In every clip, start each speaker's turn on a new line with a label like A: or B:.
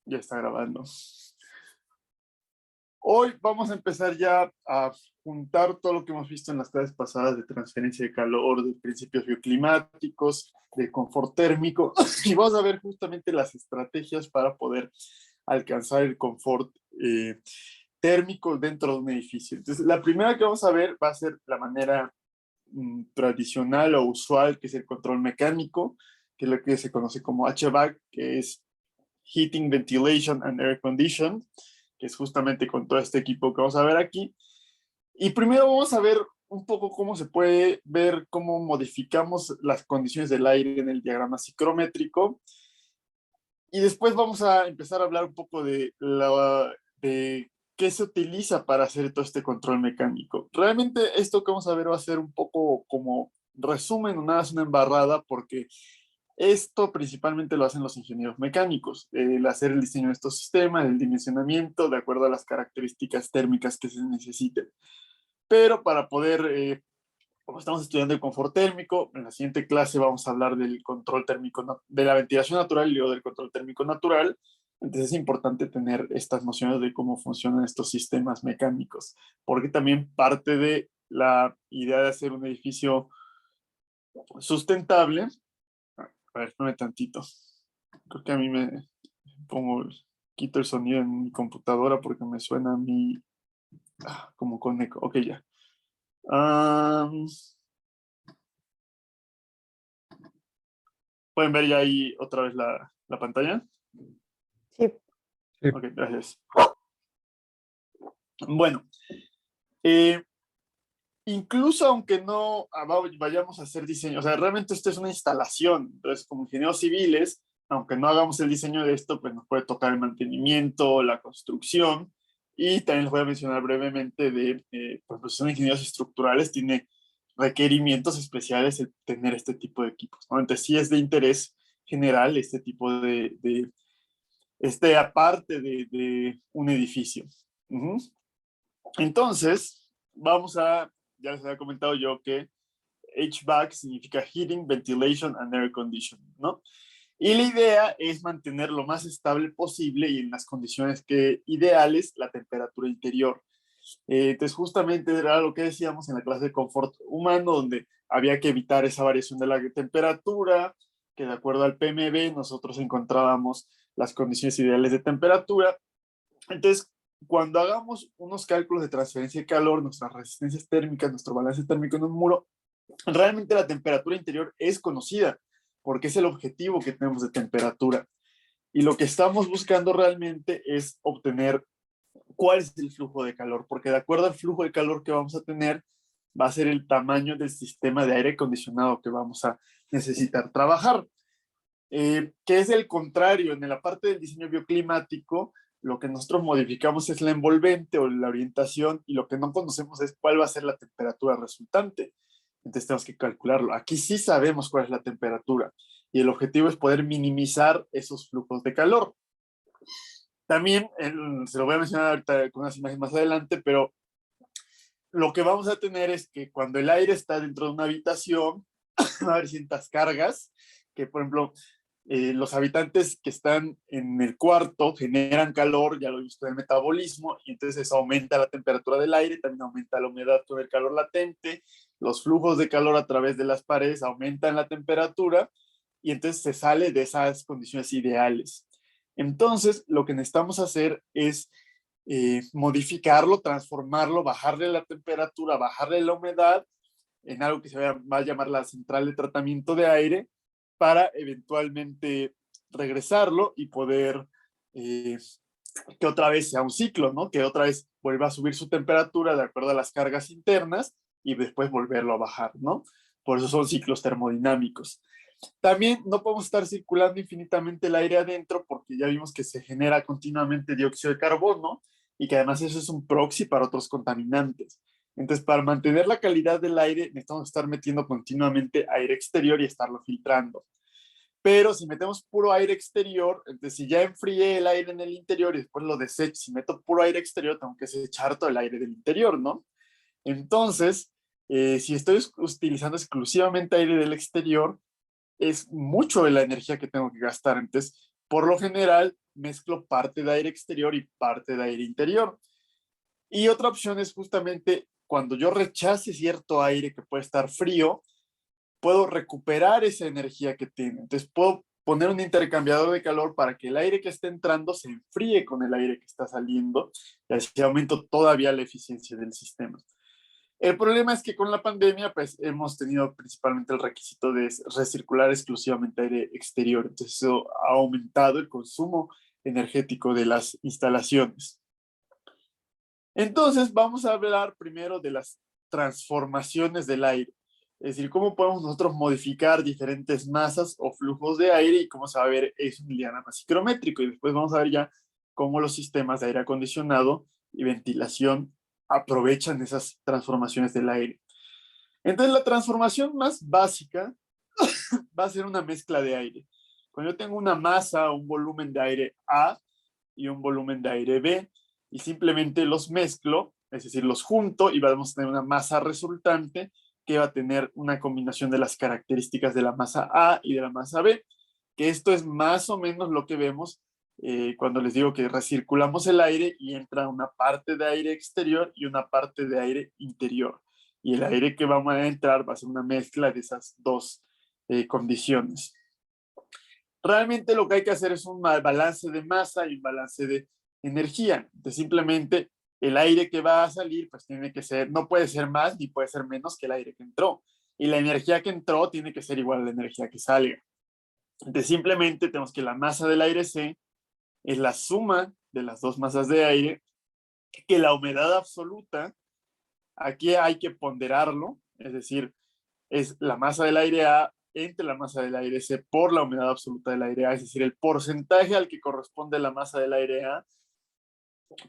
A: Ya está grabando. Hoy vamos a empezar ya a juntar todo lo que hemos visto en las clases pasadas de transferencia de calor, de principios bioclimáticos, de confort térmico, y vamos a ver justamente las estrategias para poder alcanzar el confort térmico dentro de un edificio. Entonces, la primera que vamos a ver va a ser la manera tradicional o usual, que es el control mecánico, que es lo que se conoce como HVAC, que es Heating, Ventilation and Air Condition, que es justamente con todo este equipo que vamos a ver aquí. Y primero vamos a ver un poco cómo se puede ver cómo modificamos las condiciones del aire en el diagrama psicométrico. Y después vamos a empezar a hablar un poco de qué se utiliza para hacer todo este control mecánico. Realmente esto que vamos a ver va a ser un poco como resumen, o nada, es una embarrada, porque esto principalmente lo hacen los ingenieros mecánicos, el hacer el diseño de estos sistemas, el dimensionamiento de acuerdo a las características térmicas que se necesiten. Pero para poder, como estamos estudiando el confort térmico, en la siguiente clase vamos a hablar del control térmico, de la ventilación natural y luego del control térmico natural. Entonces es importante tener estas nociones de cómo funcionan estos sistemas mecánicos, porque también parte de la idea de hacer un edificio sustentable. A ver, espérame tantito. Creo que a mí me pongo, quito el sonido en mi computadora porque me suena a mí como con eco. Ok, ya. ¿Pueden ver ya ahí otra vez la pantalla?
B: Sí.
C: Sí.
A: Ok, gracias. Bueno, incluso aunque no vayamos a hacer diseño, o sea, realmente esto es una instalación, entonces como ingenieros civiles, aunque no hagamos el diseño de esto, pues nos puede tocar el mantenimiento, la construcción, y también les voy a mencionar brevemente por ejemplo, si son ingenieros estructurales, tiene requerimientos especiales el tener este tipo de equipos, ¿no? Entonces sí es de interés general este tipo aparte de un edificio. Entonces, ya les había comentado yo que HVAC significa Heating, Ventilation and Air Conditioning, ¿no? Y la idea es mantener lo más estable posible y en las condiciones ideales la temperatura interior. Entonces, justamente era lo que decíamos en la clase de confort humano, donde había que evitar esa variación de la temperatura, que de acuerdo al PMB nosotros encontrábamos las condiciones ideales de temperatura. Entonces, cuando hagamos unos cálculos de transferencia de calor, nuestras resistencias térmicas, nuestro balance térmico en un muro, realmente la temperatura interior es conocida, porque es el objetivo que tenemos de temperatura. Y lo que estamos buscando realmente es obtener cuál es el flujo de calor, porque de acuerdo al flujo de calor que vamos a tener, va a ser el tamaño del sistema de aire acondicionado que vamos a necesitar trabajar. Que es el contrario, en la parte del diseño bioclimático, lo que nosotros modificamos es la envolvente o la orientación, y lo que no conocemos es cuál va a ser la temperatura resultante. Entonces tenemos que calcularlo. Aquí sí sabemos cuál es la temperatura, y el objetivo es poder minimizar esos flujos de calor. También, se lo voy a mencionar ahorita con unas imágenes más adelante, pero lo que vamos a tener es que cuando el aire está dentro de una habitación, va a haber ciertas cargas que, por ejemplo, los habitantes que están en el cuarto generan calor, ya lo he visto en el metabolismo, y entonces eso aumenta la temperatura del aire, también aumenta la humedad con el calor latente, los flujos de calor a través de las paredes aumentan la temperatura, y entonces se sale de esas condiciones ideales. Entonces, lo que necesitamos hacer es modificarlo, transformarlo, bajarle la temperatura, bajarle la humedad, en algo que se va a llamar la central de tratamiento de aire, para eventualmente regresarlo y poder que otra vez sea un ciclo, ¿no? Que otra vez vuelva a subir su temperatura de acuerdo a las cargas internas y después volverlo a bajar, ¿no? Por eso son ciclos termodinámicos. También no podemos estar circulando infinitamente el aire adentro, porque ya vimos que se genera continuamente dióxido de carbono y que además eso es un proxy para otros contaminantes. Entonces, para mantener la calidad del aire, necesitamos estar metiendo continuamente aire exterior y estarlo filtrando. Pero si metemos puro aire exterior, entonces si ya enfrié el aire en el interior y después lo desecho, si meto puro aire exterior, tengo que desechar todo el aire del interior, ¿no? Entonces, si estoy utilizando exclusivamente aire del exterior, es mucho de la energía que tengo que gastar. Entonces, por lo general mezclo parte de aire exterior y parte de aire interior. Y otra opción es justamente cuando yo rechace cierto aire que puede estar frío, puedo recuperar esa energía que tiene. Entonces puedo poner un intercambiador de calor para que el aire que esté entrando se enfríe con el aire que está saliendo y así aumento todavía la eficiencia del sistema. El problema es que con la pandemia pues hemos tenido principalmente el requisito de recircular exclusivamente aire exterior. Entonces eso ha aumentado el consumo energético de las instalaciones. Entonces vamos a hablar primero de las transformaciones del aire. Es decir, cómo podemos nosotros modificar diferentes masas o flujos de aire y cómo se va a ver eso en el diagrama psicométrico. Y después vamos a ver ya cómo los sistemas de aire acondicionado y ventilación aprovechan esas transformaciones del aire. Entonces, la transformación más básica va a ser una mezcla de aire. Cuando yo tengo una masa o un volumen de aire A y un volumen de aire B, y simplemente los mezclo, es decir, los junto y vamos a tener una masa resultante que va a tener una combinación de las características de la masa A y de la masa B, que esto es más o menos lo que vemos cuando les digo que recirculamos el aire y entra una parte de aire exterior y una parte de aire interior. Y el aire que vamos a entrar va a ser una mezcla de esas dos condiciones. Realmente lo que hay que hacer es un balance de masa y un balance de energía. Entonces, simplemente el aire que va a salir, pues tiene que ser, no puede ser más ni puede ser menos que el aire que entró. Y la energía que entró tiene que ser igual a la energía que salga. Entonces, simplemente tenemos que la masa del aire C es la suma de las dos masas de aire, que la humedad absoluta, aquí hay que ponderarlo, es decir, es la masa del aire A entre la masa del aire C por la humedad absoluta del aire A, es decir, el porcentaje al que corresponde la masa del aire A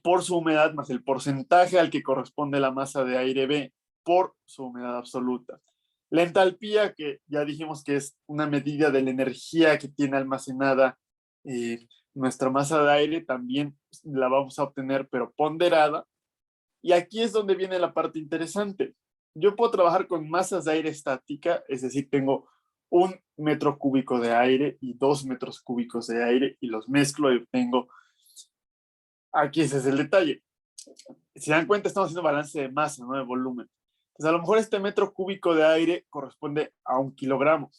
A: por su humedad más el porcentaje al que corresponde la masa de aire B por su humedad absoluta. La entalpía, que ya dijimos que es una medida de la energía que tiene almacenada nuestra masa de aire, también la vamos a obtener, pero ponderada. Y aquí es donde viene la parte interesante. Yo puedo trabajar con masas de aire estática, es decir, tengo 1 metro cúbico de aire y 2 metros cúbicos de aire y los mezclo y obtengo. Aquí ese es el detalle. Si se dan cuenta, estamos haciendo balance de masa, no de volumen. Entonces, a lo mejor este metro cúbico de aire corresponde a 1 kilogramo.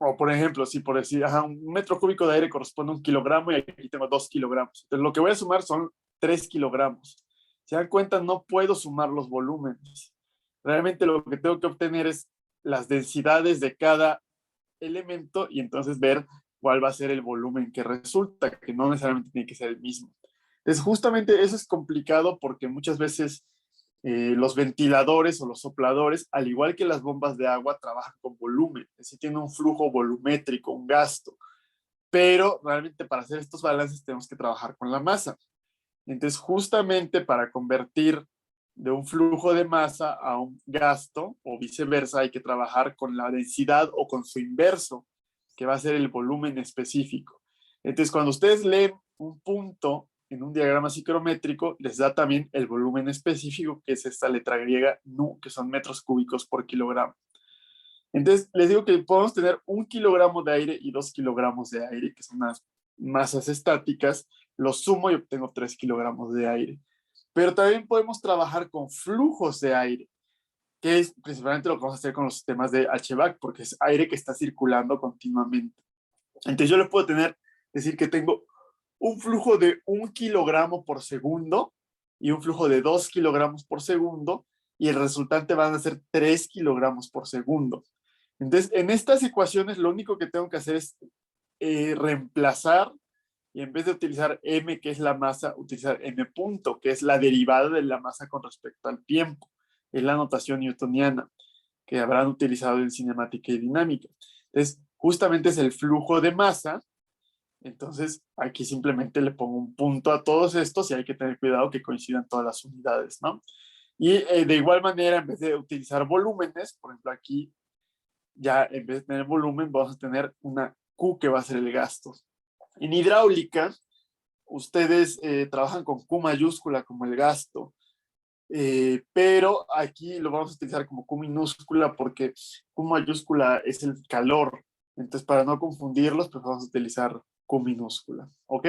A: O por ejemplo, si por decir, 1 metro cúbico de aire corresponde a 1 kilogramo y aquí tengo 2 kilogramos. Entonces, lo que voy a sumar son 3 kilogramos. Si se dan cuenta, no puedo sumar los volúmenes. Realmente lo que tengo que obtener es las densidades de cada elemento y entonces ver cuál va a ser el volumen que resulta, que no necesariamente tiene que ser el mismo. Entonces, justamente eso es complicado porque muchas veces los ventiladores o los sopladores, al igual que las bombas de agua, trabajan con volumen, es decir, tienen un flujo volumétrico, un gasto, pero realmente para hacer estos balances tenemos que trabajar con la masa. Entonces, justamente para convertir de un flujo de masa a un gasto o viceversa, hay que trabajar con la densidad o con su inverso, que va a ser el volumen específico. Entonces, cuando ustedes leen un punto en un diagrama psicométrico, les da también el volumen específico, que es esta letra griega nu, que son metros cúbicos por kilogramo. Entonces, les digo que podemos tener 1 kilogramo de aire y 2 kilogramos de aire, que son unas masas estáticas, los sumo y obtengo 3 kilogramos de aire. Pero también podemos trabajar con flujos de aire, que es principalmente lo que vamos a hacer con los sistemas de HVAC, porque es aire que está circulando continuamente. Entonces yo le puedo decir que tengo un flujo de 1 kilogramo por segundo y un flujo de 2 kilogramos por segundo, y el resultante van a ser 3 kilogramos por segundo. Entonces, en estas ecuaciones lo único que tengo que hacer es reemplazar y en vez de utilizar m, que es la masa, utilizar m punto, que es la derivada de la masa con respecto al tiempo. Es la notación newtoniana que habrán utilizado en cinemática y dinámica. Entonces, justamente es el flujo de masa. Entonces, aquí simplemente le pongo un punto a todos estos y hay que tener cuidado que coincidan todas las unidades, ¿no? Y de igual manera, en vez de utilizar volúmenes, por ejemplo, aquí ya en vez de tener volumen, vamos a tener una Q que va a ser el gasto. En hidráulica, ustedes trabajan con Q mayúscula como el gasto, pero aquí lo vamos a utilizar como Q minúscula porque Q mayúscula es el calor. Entonces, para no confundirlos, pues vamos a utilizar Q minúscula, ¿ok?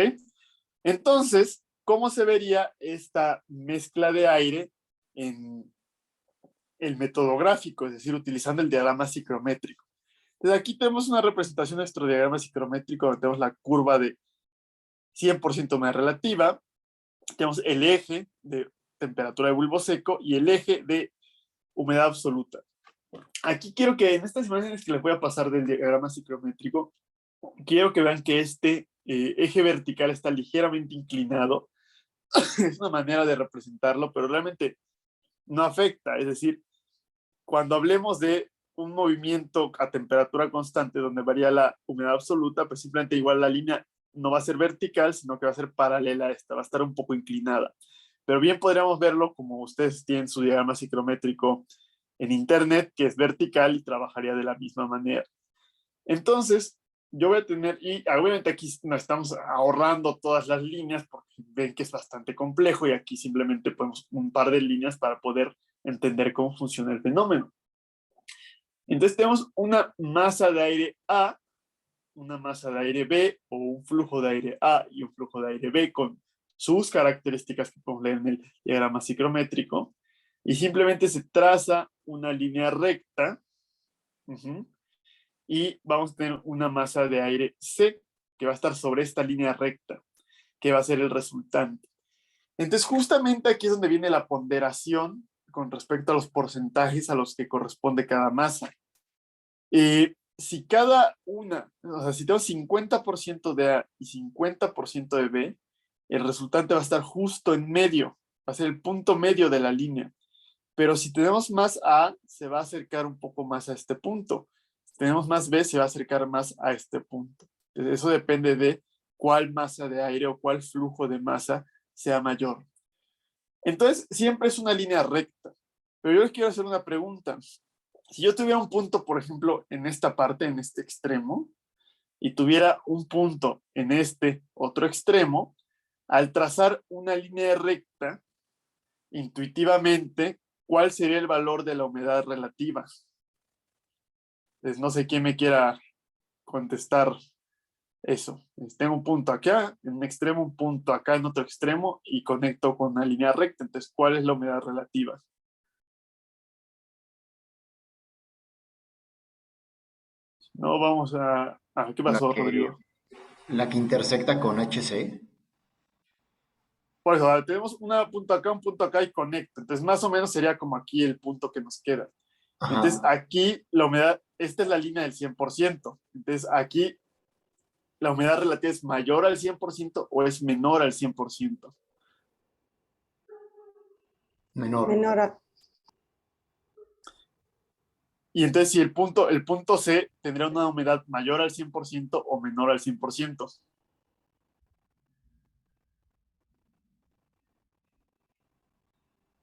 A: Entonces, ¿cómo se vería esta mezcla de aire en el método gráfico? Es decir, utilizando el diagrama ciclométrico. Entonces, aquí tenemos una representación de nuestro diagrama ciclométrico donde tenemos la curva de 100% humedad relativa, tenemos el eje de temperatura de bulbo seco y el eje de humedad absoluta. Aquí quiero que en estas imágenes que les voy a pasar del diagrama ciclométrico, quiero que vean que este eje vertical está ligeramente inclinado. Es una manera de representarlo, pero realmente no afecta. Es decir, cuando hablemos de un movimiento a temperatura constante donde varía la humedad absoluta, pues simplemente igual la línea no va a ser vertical, sino que va a ser paralela a esta, va a estar un poco inclinada. Pero bien podríamos verlo como ustedes tienen su diagrama ciclométrico en internet, que es vertical y trabajaría de la misma manera. Entonces, yo voy a tener, y obviamente aquí nos estamos ahorrando todas las líneas porque ven que es bastante complejo y aquí simplemente ponemos un par de líneas para poder entender cómo funciona el fenómeno. Entonces tenemos una masa de aire A, una masa de aire B o un flujo de aire A y un flujo de aire B con sus características que podemos leer en el diagrama ciclométrico y simplemente se traza una línea recta y vamos a tener una masa de aire C que va a estar sobre esta línea recta que va a ser el resultante. Entonces justamente aquí es donde viene la ponderación con respecto a los porcentajes a los que corresponde cada masa. Si cada una, o sea, si tengo 50% de A y 50% de B, el resultante va a estar justo en medio, va a ser el punto medio de la línea. Pero si tenemos más A, se va a acercar un poco más a este punto. Si tenemos más B, se va a acercar más a este punto. Eso depende de cuál masa de aire o cuál flujo de masa sea mayor. Entonces, siempre es una línea recta. Pero yo les quiero hacer una pregunta. Si yo tuviera un punto, por ejemplo, en esta parte, en este extremo, y tuviera un punto en este otro extremo, al trazar una línea recta, intuitivamente, ¿cuál sería el valor de la humedad relativa? Pues no sé quién me quiera contestar eso. Tengo un punto acá, en un extremo, un punto acá en otro extremo, y conecto con una línea recta. Entonces, ¿cuál es la humedad relativa? No, vamos a... ¿Qué
B: La
A: pasó,
B: que,
A: Rodrigo?
B: la que intersecta con HC.
A: Por eso, tenemos un punto acá y conecto. Entonces, más o menos sería como aquí el punto que nos queda. Entonces,
B: Ajá.
A: aquí la humedad, esta es la línea del 100%. Entonces, aquí la humedad relativa es mayor al 100% o es menor al 100%.
B: Menor.
C: Menor.
A: Y entonces, si el punto C tendría una humedad mayor al 100% o menor al 100%.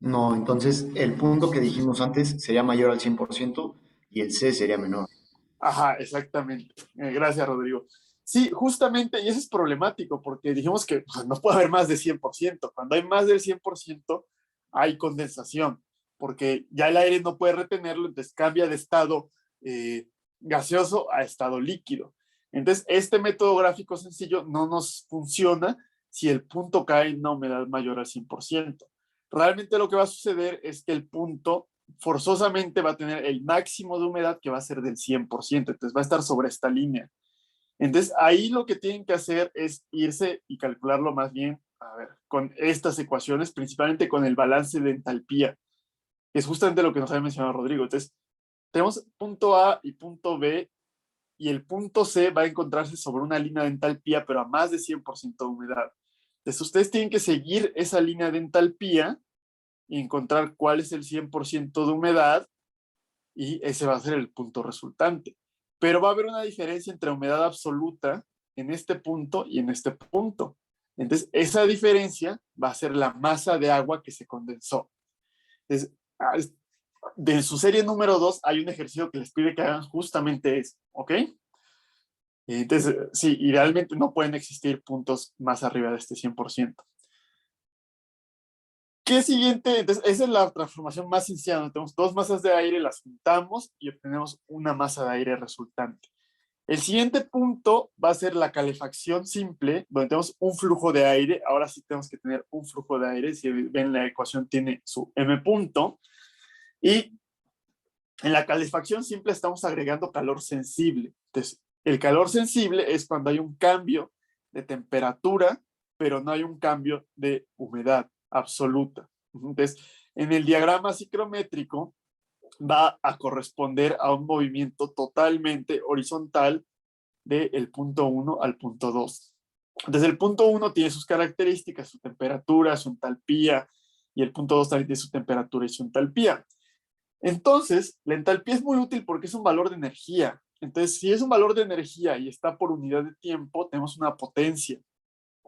B: No, entonces el punto que dijimos antes sería mayor al 100% y el C sería menor.
A: Ajá, exactamente. Gracias, Rodrigo. Sí, justamente, y eso es problemático, porque dijimos que pues, no puede haber más de 100%. Cuando hay más del 100%, hay condensación, porque ya el aire no puede retenerlo, entonces cambia de estado gaseoso a estado líquido. Entonces, este método gráfico sencillo no nos funciona si el punto cae en una humedad mayor al 100%. Realmente lo que va a suceder es que el punto forzosamente va a tener el máximo de humedad que va a ser del 100%, entonces va a estar sobre esta línea. Entonces ahí lo que tienen que hacer es irse y calcularlo más bien, a ver, con estas ecuaciones, principalmente con el balance de entalpía, que es justamente lo que nos había mencionado Rodrigo. Entonces tenemos punto A y punto B, y el punto C va a encontrarse sobre una línea de entalpía, pero a más de 100% de humedad. Entonces ustedes tienen que seguir esa línea de entalpía y encontrar cuál es el 100% de humedad y ese va a ser el punto resultante. Pero va a haber una diferencia entre humedad absoluta en este punto y en este punto. Entonces, esa diferencia va a ser la masa de agua que se condensó. Entonces, de su serie número 2 hay un ejercicio que les pide que hagan justamente eso, ¿ok? Entonces, sí, idealmente no pueden existir puntos más arriba de este 100%. ¿Qué siguiente? Entonces, esa es la transformación más sencilla. Tenemos dos masas de aire, las juntamos y obtenemos una masa de aire resultante. El siguiente punto va a ser la calefacción simple, donde tenemos un flujo de aire. Ahora sí tenemos que tener un flujo de aire. Si ven, la ecuación tiene su m punto. Y en la calefacción simple estamos agregando calor sensible. Entonces, el calor sensible es cuando hay un cambio de temperatura, pero no hay un cambio de humedad absoluta. Entonces, en el diagrama ciclométrico va a corresponder a un movimiento totalmente horizontal del punto 1 al punto 2. Entonces, el punto 1 tiene sus características, su temperatura, su entalpía, y el punto 2 también tiene su temperatura y su entalpía. Entonces, la entalpía es muy útil porque es un valor de energía. Entonces, si es un valor de energía y está por unidad de tiempo, tenemos una potencia.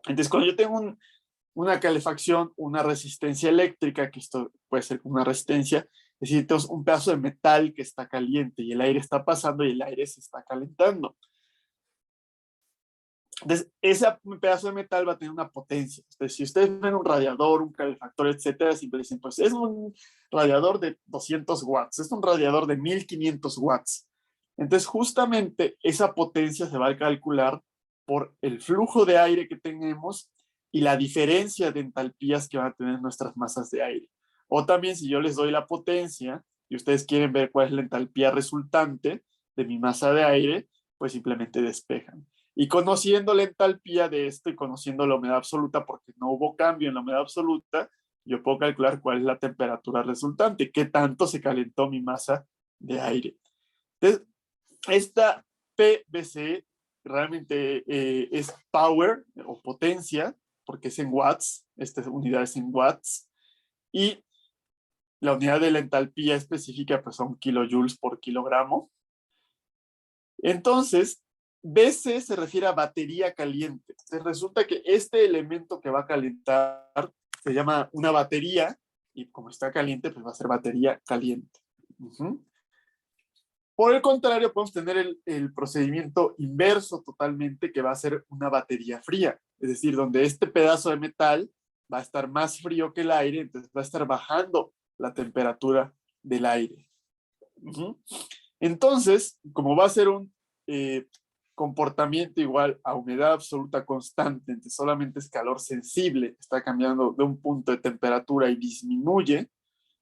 A: Entonces, cuando yo tengo una calefacción, una resistencia eléctrica, que esto puede ser una resistencia, es decir, tenemos un pedazo de metal que está caliente y el aire está pasando y el aire se está calentando. Entonces, ese pedazo de metal va a tener una potencia. Entonces, si ustedes ven un radiador, un calefactor, etcétera, siempre dicen, pues es un radiador de 200 watts, es un radiador de 1500 watts. Entonces, justamente esa potencia se va a calcular por el flujo de aire que tenemos y la diferencia de entalpías que van a tener nuestras masas de aire. O también, si yo les doy la potencia y ustedes quieren ver cuál es la entalpía resultante de mi masa de aire, pues simplemente despejan. Y conociendo la entalpía de esto y conociendo la humedad absoluta, porque no hubo cambio en la humedad absoluta, yo puedo calcular cuál es la temperatura resultante, qué tanto se calentó mi masa de aire. Entonces, esta PVC realmente es power o potencia, porque es en watts, esta unidad es en watts, y la unidad de la entalpía específica pues son kilojoules por kilogramo. Entonces, BC se refiere a batería caliente. Entonces, resulta que este elemento que va a calentar se llama una batería y como está caliente, pues va a ser batería caliente. Por el contrario, podemos tener el procedimiento inverso totalmente, que va a ser una batería fría. Es decir, donde este pedazo de metal va a estar más frío que el aire, entonces va a estar bajando la temperatura del aire. Entonces, como va a ser un comportamiento igual a humedad absoluta constante, entonces solamente es calor sensible, está cambiando de un punto de temperatura y disminuye,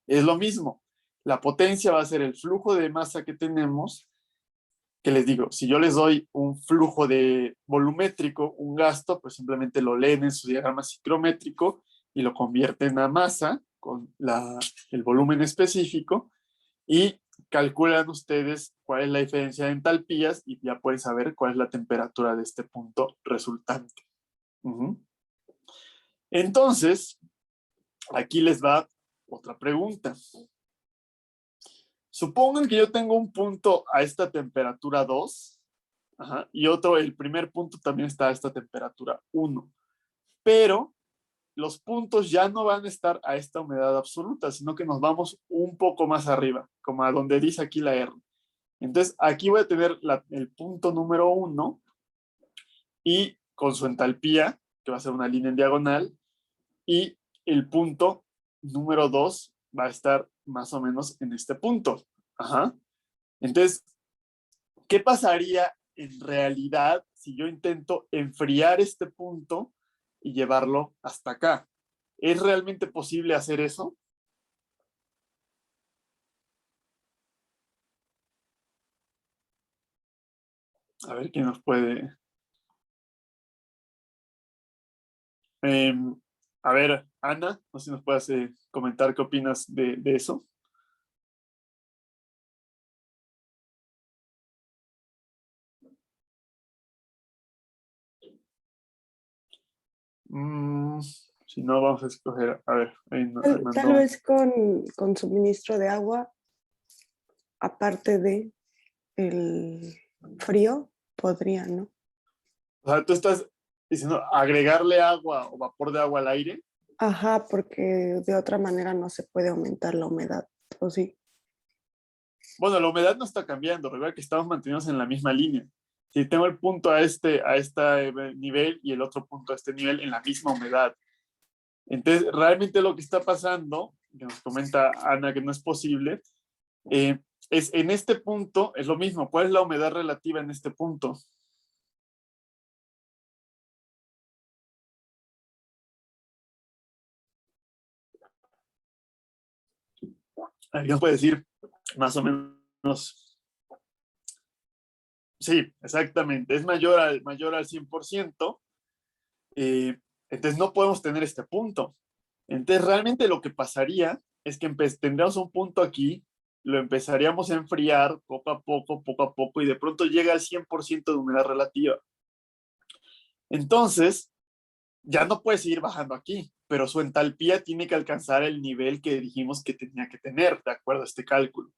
A: es lo mismo. La potencia va a ser el flujo de masa que tenemos, que les digo, si yo les doy un flujo de volumétrico, un gasto, pues simplemente lo leen en su diagrama ciclométrico y lo convierten a masa con el volumen específico y calculan ustedes cuál es la diferencia de entalpías y ya pueden saber cuál es la temperatura de este punto resultante. Entonces, aquí les va otra pregunta. Supongan que yo tengo un punto a esta temperatura 2 y otro, el primer punto también está a esta temperatura 1, pero los puntos ya no van a estar a esta humedad absoluta, sino que nos vamos un poco más arriba, como a donde dice aquí la R. Entonces, aquí voy a tener el punto número 1 y con su entalpía, que va a ser una línea en diagonal, y el punto número 2 va a estar más o menos en este punto. Entonces, ¿qué pasaría en realidad si yo intento enfriar este punto y llevarlo hasta acá? ¿Es realmente posible hacer eso? A ver quién nos puede. Eh, a ver, Ana, no sé si nos puedes comentar qué opinas de eso. Si no, vamos a escoger. A ver, ahí
C: tal vez con suministro de agua, aparte de el frío, podría, ¿no?
A: O sea, tú estás diciendo agregarle agua o vapor de agua al aire.
C: Ajá, porque de otra manera no se puede aumentar la humedad, ¿o sí?
A: Bueno, la humedad no está cambiando, recuerda que estamos mantenidos en la misma línea. Si tengo el punto a este nivel y el otro punto a este nivel en la misma humedad. Entonces, realmente lo que está pasando, que nos comenta Ana que no es posible, en este punto, es lo mismo. ¿Cuál es la humedad relativa en este punto? Alguien puede decir más o menos. Sí, exactamente. Es mayor al 100%. Entonces no podemos tener este punto. Entonces realmente lo que pasaría es que tendríamos un punto aquí, lo empezaríamos a enfriar poco a poco, y de pronto llega al 100% de humedad relativa. Entonces, ya no puede seguir bajando aquí, pero su entalpía tiene que alcanzar el nivel que dijimos que tenía que tener, de acuerdo a este cálculo.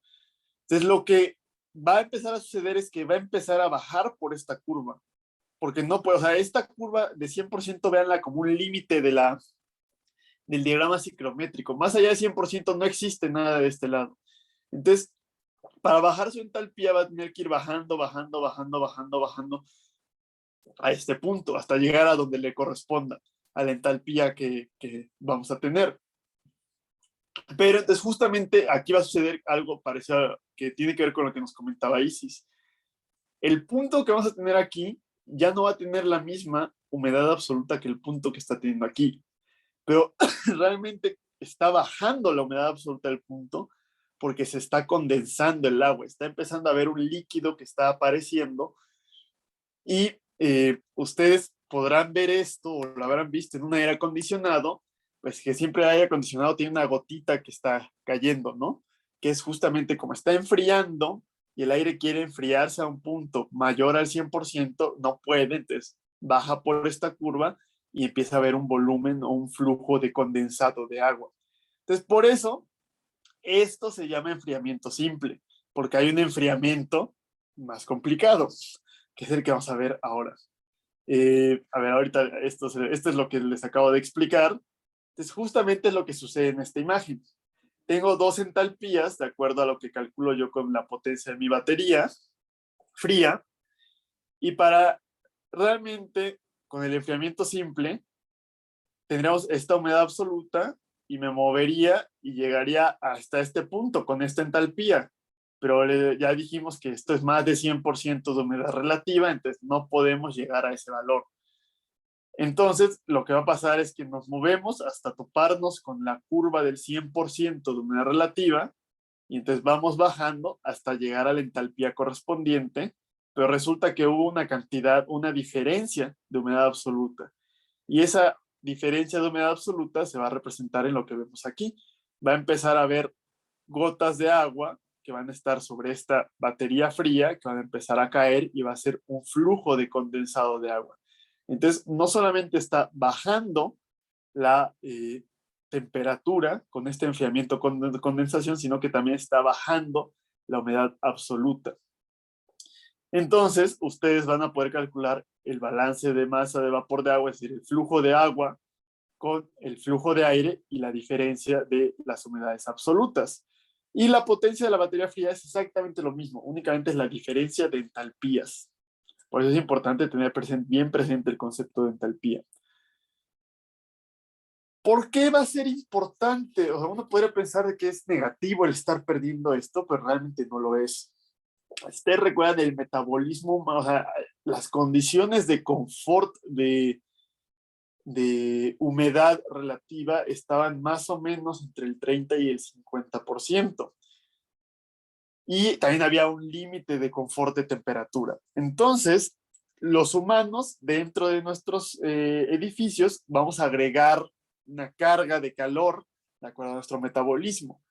A: Entonces, lo que va a empezar a suceder es que va a empezar a bajar por esta curva, porque no puede, o sea, esta curva de 100%, véanla como un límite del diagrama ciclométrico. Más allá de 100% no existe nada de este lado. Entonces, para bajar su entalpía va a tener que ir bajando a este punto, hasta llegar a donde le corresponda, a la entalpía que vamos a tener. Pero entonces justamente aquí va a suceder algo parecido que tiene que ver con lo que nos comentaba Isis. El punto que vamos a tener aquí ya no va a tener la misma humedad absoluta que el punto que está teniendo aquí, pero realmente está bajando la humedad absoluta del punto porque se está condensando el agua, está empezando a haber un líquido que está apareciendo, y ustedes podrán ver esto o lo habrán visto en un aire acondicionado, pues que siempre el aire acondicionado tiene una gotita que está cayendo, ¿no? Que es justamente como está enfriando y el aire quiere enfriarse a un punto mayor al 100%, no puede, entonces baja por esta curva y empieza a haber un volumen o un flujo de condensado de agua. Entonces, por eso, esto se llama enfriamiento simple, porque hay un enfriamiento más complicado, que es el que vamos a ver ahora. A ver, ahorita esto es lo que les acabo de explicar. Entonces, justamente es lo que sucede en esta imagen. Tengo dos entalpías, de acuerdo a lo que calculo yo con la potencia de mi batería fría, y para realmente, con el enfriamiento simple, tendríamos esta humedad absoluta y me movería y llegaría hasta este punto con esta entalpía. Pero ya dijimos que esto es más de 100% de humedad relativa, entonces no podemos llegar a ese valor. Entonces, lo que va a pasar es que nos movemos hasta toparnos con la curva del 100% de humedad relativa, y entonces vamos bajando hasta llegar a la entalpía correspondiente, pero resulta que hubo una diferencia de humedad absoluta. Y esa diferencia de humedad absoluta se va a representar en lo que vemos aquí. Va a empezar a haber gotas de agua que van a estar sobre esta batería fría, que van a empezar a caer y va a ser un flujo de condensado de agua. Entonces, no solamente está bajando la temperatura con este enfriamiento con condensación, sino que también está bajando la humedad absoluta. Entonces, ustedes van a poder calcular el balance de masa de vapor de agua, es decir, el flujo de agua con el flujo de aire y la diferencia de las humedades absolutas. Y la potencia de la batería fría es exactamente lo mismo, únicamente es la diferencia de entalpías. Por eso es importante tener bien presente el concepto de entalpía. ¿Por qué va a ser importante? O sea, uno podría pensar de que es negativo el estar perdiendo esto, pero realmente no lo es. Ustedes recuerdan el metabolismo, o sea, las condiciones de confort de humedad relativa estaban más o menos entre el 30 y el 50%. Y también había un límite de confort de temperatura. Entonces, los humanos dentro de nuestros edificios vamos a agregar una carga de calor de acuerdo a nuestro metabolismo.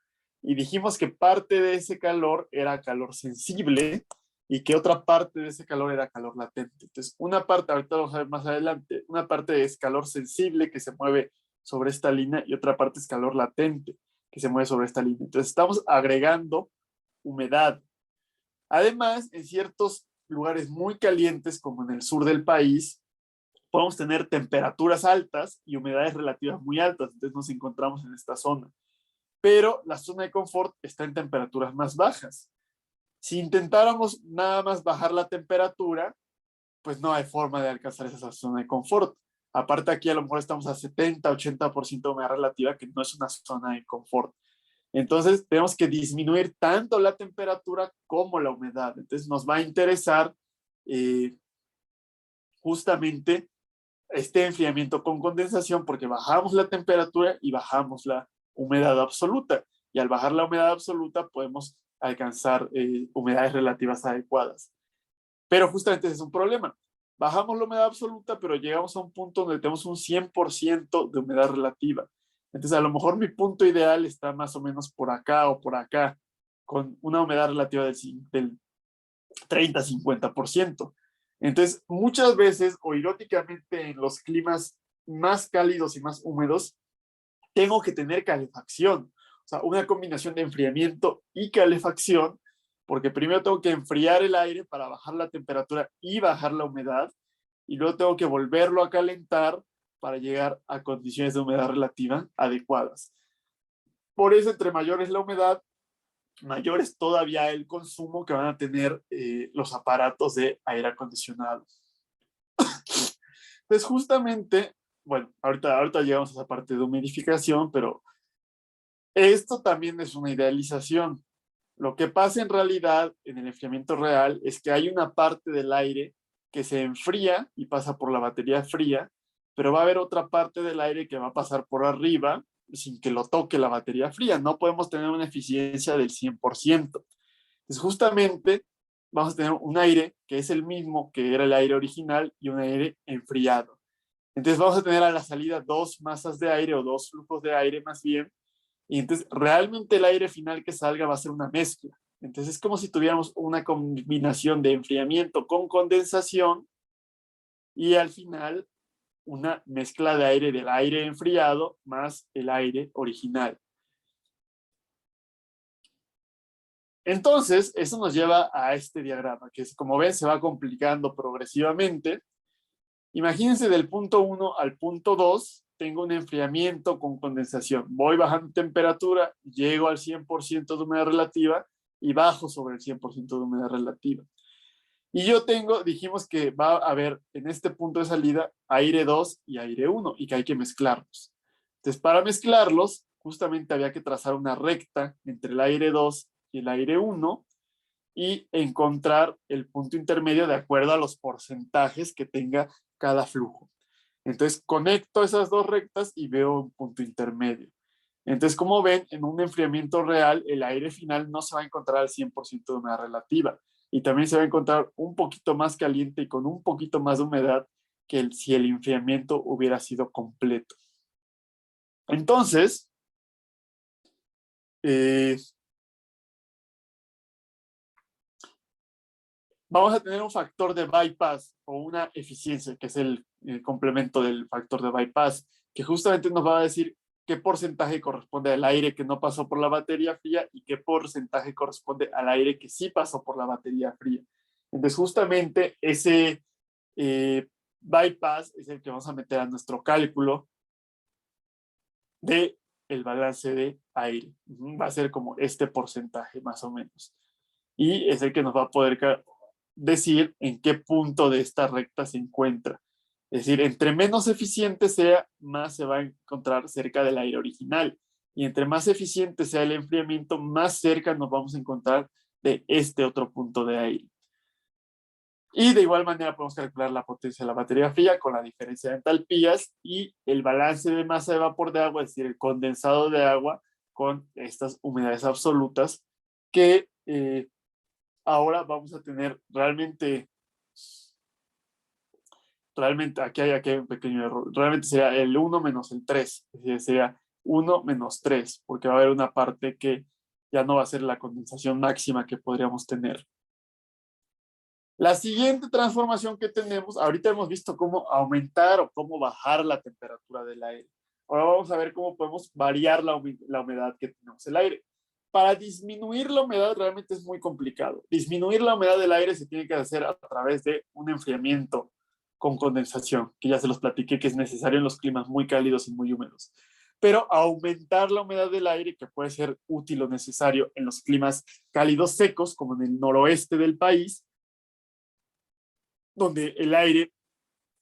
A: Y dijimos que parte de ese calor era calor sensible y que otra parte de ese calor era calor latente. Entonces, una parte, ahorita vamos a ver más adelante, una parte es calor sensible que se mueve sobre esta línea y otra parte es calor latente que se mueve sobre esta línea. Entonces, estamos agregando humedad. Además, en ciertos lugares muy calientes, como en el sur del país, podemos tener temperaturas altas y humedades relativas muy altas, entonces nos encontramos en esta zona. Pero la zona de confort está en temperaturas más bajas. Si intentáramos nada más bajar la temperatura, pues no hay forma de alcanzar esa zona de confort. Aparte aquí a lo mejor estamos a 70, 80% de humedad relativa, que no es una zona de confort. Entonces, tenemos que disminuir tanto la temperatura como la humedad. Entonces, nos va a interesar justamente este enfriamiento con condensación porque bajamos la temperatura y bajamos la humedad absoluta. Y al bajar la humedad absoluta podemos alcanzar humedades relativas adecuadas. Pero justamente ese es un problema. Bajamos la humedad absoluta, pero llegamos a un punto donde tenemos un 100% de humedad relativa. Entonces, a lo mejor mi punto ideal está más o menos por acá o por acá, con una humedad relativa del 30-50%. Entonces, muchas veces, o irónicamente, en los climas más cálidos y más húmedos, tengo que tener calefacción. O sea, una combinación de enfriamiento y calefacción, porque primero tengo que enfriar el aire para bajar la temperatura y bajar la humedad, y luego tengo que volverlo a calentar para llegar a condiciones de humedad relativa adecuadas. Por eso, entre mayor es la humedad, mayor es todavía el consumo que van a tener los aparatos de aire acondicionado. Entonces, justamente, bueno, ahorita llegamos a esa parte de humidificación, pero esto también es una idealización. Lo que pasa en realidad en el enfriamiento real es que hay una parte del aire que se enfría y pasa por la batería fría, pero va a haber otra parte del aire que va a pasar por arriba sin que lo toque la batería fría. No podemos tener una eficiencia del 100%. Entonces, justamente vamos a tener un aire que es el mismo que era el aire original y un aire enfriado. Entonces, vamos a tener a la salida dos masas de aire o dos flujos de aire más bien. Y entonces, realmente el aire final que salga va a ser una mezcla. Entonces, es como si tuviéramos una combinación de enfriamiento con condensación y al final una mezcla de aire del aire enfriado más el aire original. Entonces, eso nos lleva a este diagrama, que es, como ven, se va complicando progresivamente. Imagínense del punto 1 al punto 2, tengo un enfriamiento con condensación. Voy bajando temperatura, llego al 100% de humedad relativa y bajo sobre el 100% de humedad relativa. Y yo tengo, dijimos que va a haber en este punto de salida aire 2 y aire 1 y que hay que mezclarlos. Entonces, para mezclarlos, justamente había que trazar una recta entre el aire 2 y el aire 1 y encontrar el punto intermedio de acuerdo a los porcentajes que tenga cada flujo. Entonces, conecto esas dos rectas y veo un punto intermedio. Entonces, como ven, en un enfriamiento real, el aire final no se va a encontrar al 100% de humedad relativa y también se va a encontrar un poquito más caliente y con un poquito más de humedad que si el enfriamiento hubiera sido completo. Entonces, vamos a tener un factor de bypass o una eficiencia, que es el complemento del factor de bypass, que justamente nos va a decir qué porcentaje corresponde al aire que no pasó por la batería fría y qué porcentaje corresponde al aire que sí pasó por la batería fría. Entonces, justamente ese bypass es el que vamos a meter a nuestro cálculo de el balance de aire. Va a ser como este porcentaje más o menos. Y es el que nos va a poder decir en qué punto de esta recta se encuentra. Es decir, entre menos eficiente sea, más se va a encontrar cerca del aire original. Y entre más eficiente sea el enfriamiento, más cerca nos vamos a encontrar de este otro punto de aire. Y de igual manera podemos calcular la potencia de la batería fría con la diferencia de entalpías y el balance de masa de vapor de agua, es decir, el condensado de agua con estas humedades absolutas que ahora vamos a tener realmente aquí hay un pequeño error. Realmente sería el 1 menos el 3. Es decir, sería 1 menos 3, porque va a haber una parte que ya no va a ser la condensación máxima que podríamos tener. La siguiente transformación que tenemos, ahorita hemos visto cómo aumentar o cómo bajar la temperatura del aire. Ahora vamos a ver cómo podemos variar la humedad que tenemos en el aire. Para disminuir la humedad realmente es muy complicado. Disminuir la humedad del aire se tiene que hacer a través de un enfriamiento con condensación, que ya se los platiqué que es necesario en los climas muy cálidos y muy húmedos. Pero aumentar la humedad del aire, que puede ser útil o necesario en los climas cálidos secos, como en el noroeste del país, donde el aire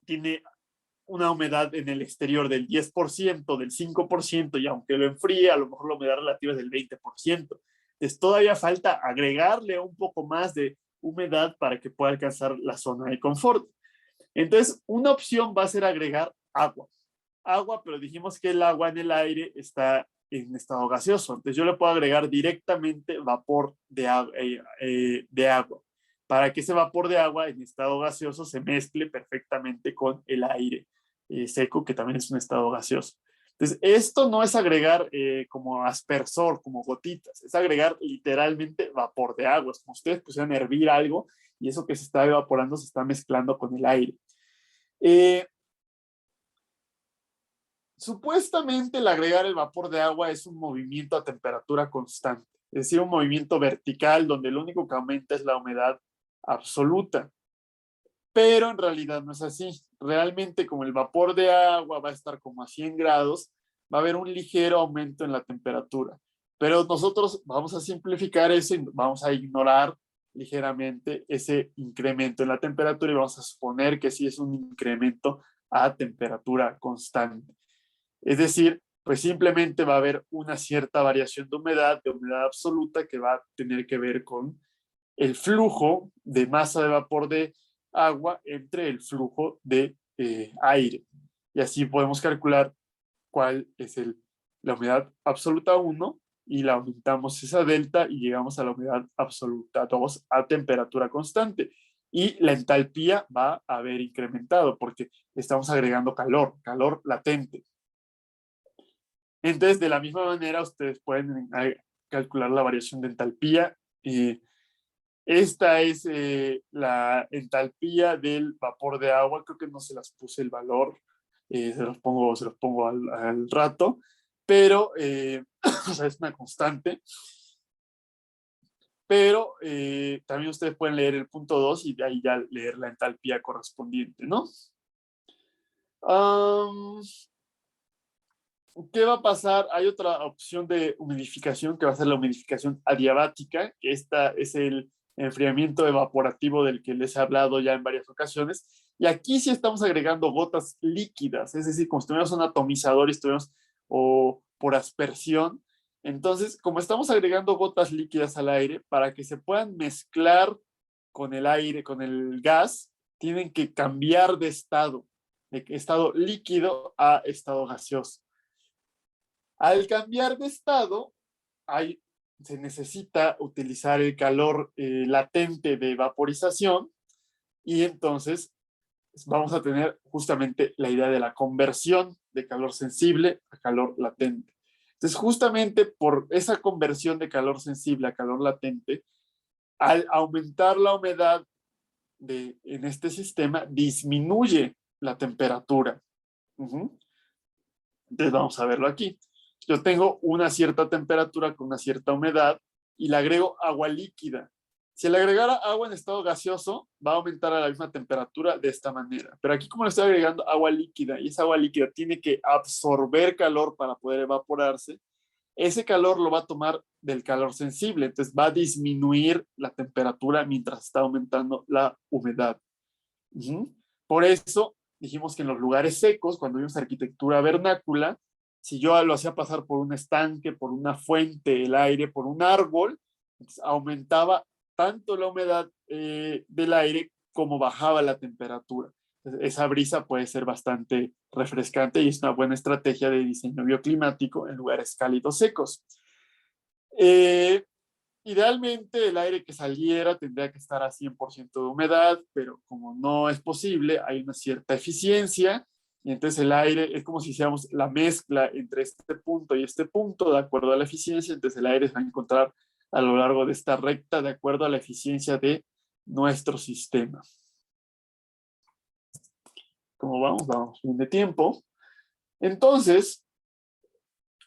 A: tiene una humedad en el exterior del 10%, del 5%, y aunque lo enfríe, a lo mejor la humedad relativa es del 20%. Entonces todavía falta agregarle un poco más de humedad para que pueda alcanzar la zona de confort. Entonces, una opción va a ser agregar agua. Agua, pero dijimos que el agua en el aire está en estado gaseoso. Entonces yo le puedo agregar directamente vapor de agua para que ese vapor de agua en estado gaseoso se mezcle perfectamente con el aire seco, que también es un estado gaseoso. Entonces, esto no es agregar como aspersor, como gotitas, es agregar literalmente vapor de agua. Es como ustedes pusieran a hervir algo y eso que se está evaporando se está mezclando con el aire. Supuestamente el agregar el vapor de agua es un movimiento a temperatura constante, es decir, un movimiento vertical donde lo único que aumenta es la humedad absoluta. Pero en realidad no es así. Realmente, como el vapor de agua va a estar como a 100 grados, va a haber un ligero aumento en la temperatura. Pero nosotros vamos a simplificar eso y vamos a ignorar ligeramente ese incremento en la temperatura y vamos a suponer que sí es un incremento a temperatura constante. Es decir, pues simplemente va a haber una cierta variación de humedad absoluta, que va a tener que ver con el flujo de masa de vapor de agua entre el flujo de aire. Y así podemos calcular cuál es la humedad absoluta 1 y la aumentamos esa delta y llegamos a la humedad absoluta 2 a temperatura constante. Y la entalpía va a haber incrementado porque estamos agregando calor latente. Entonces, de la misma manera, ustedes pueden calcular la variación de entalpía. Esta es la entalpía del vapor de agua. Creo que no se las puse el valor. Se los pongo al rato. Pero, o sea, es una constante. Pero también ustedes pueden leer el punto 2 y de ahí ya leer la entalpía correspondiente, ¿no? ¿Qué va a pasar? Hay otra opción de humidificación que va a ser la humidificación adiabática, que esta es el enfriamiento evaporativo del que les he hablado ya en varias ocasiones. Y aquí sí estamos agregando gotas líquidas, es decir, como si tuviéramos un atomizador y estuviéramos o por aspersión. Entonces, como estamos agregando gotas líquidas al aire, para que se puedan mezclar con el aire, con el gas, tienen que cambiar de estado líquido a estado gaseoso. Al cambiar de estado, se necesita utilizar el calor latente de vaporización y entonces vamos a tener justamente la idea de la conversión de calor sensible a calor latente. Entonces, justamente por esa conversión de calor sensible a calor latente, al aumentar la humedad en este sistema, disminuye la temperatura. Entonces, vamos a verlo aquí. Yo tengo una cierta temperatura con una cierta humedad y le agrego agua líquida. Si le agregara agua en estado gaseoso, va a aumentar a la misma temperatura de esta manera. Pero aquí, como le estoy agregando agua líquida y esa agua líquida tiene que absorber calor para poder evaporarse, ese calor lo va a tomar del calor sensible. Entonces va a disminuir la temperatura mientras está aumentando la humedad. Por eso dijimos que en los lugares secos, cuando vimos arquitectura vernácula, si yo lo hacía pasar por un estanque, por una fuente, el aire, por un árbol, aumentaba tanto la humedad del aire como bajaba la temperatura. Esa brisa puede ser bastante refrescante y es una buena estrategia de diseño bioclimático en lugares cálidos secos. Idealmente el aire que saliera tendría que estar a 100% de humedad, pero como no es posible, hay una cierta eficiencia y entonces el aire es como si hiciéramos la mezcla entre este punto y este punto de acuerdo a la eficiencia. Entonces el aire se va a encontrar a lo largo de esta recta de acuerdo a la eficiencia de nuestro sistema. ¿Cómo vamos? Vamos bien de tiempo. Entonces,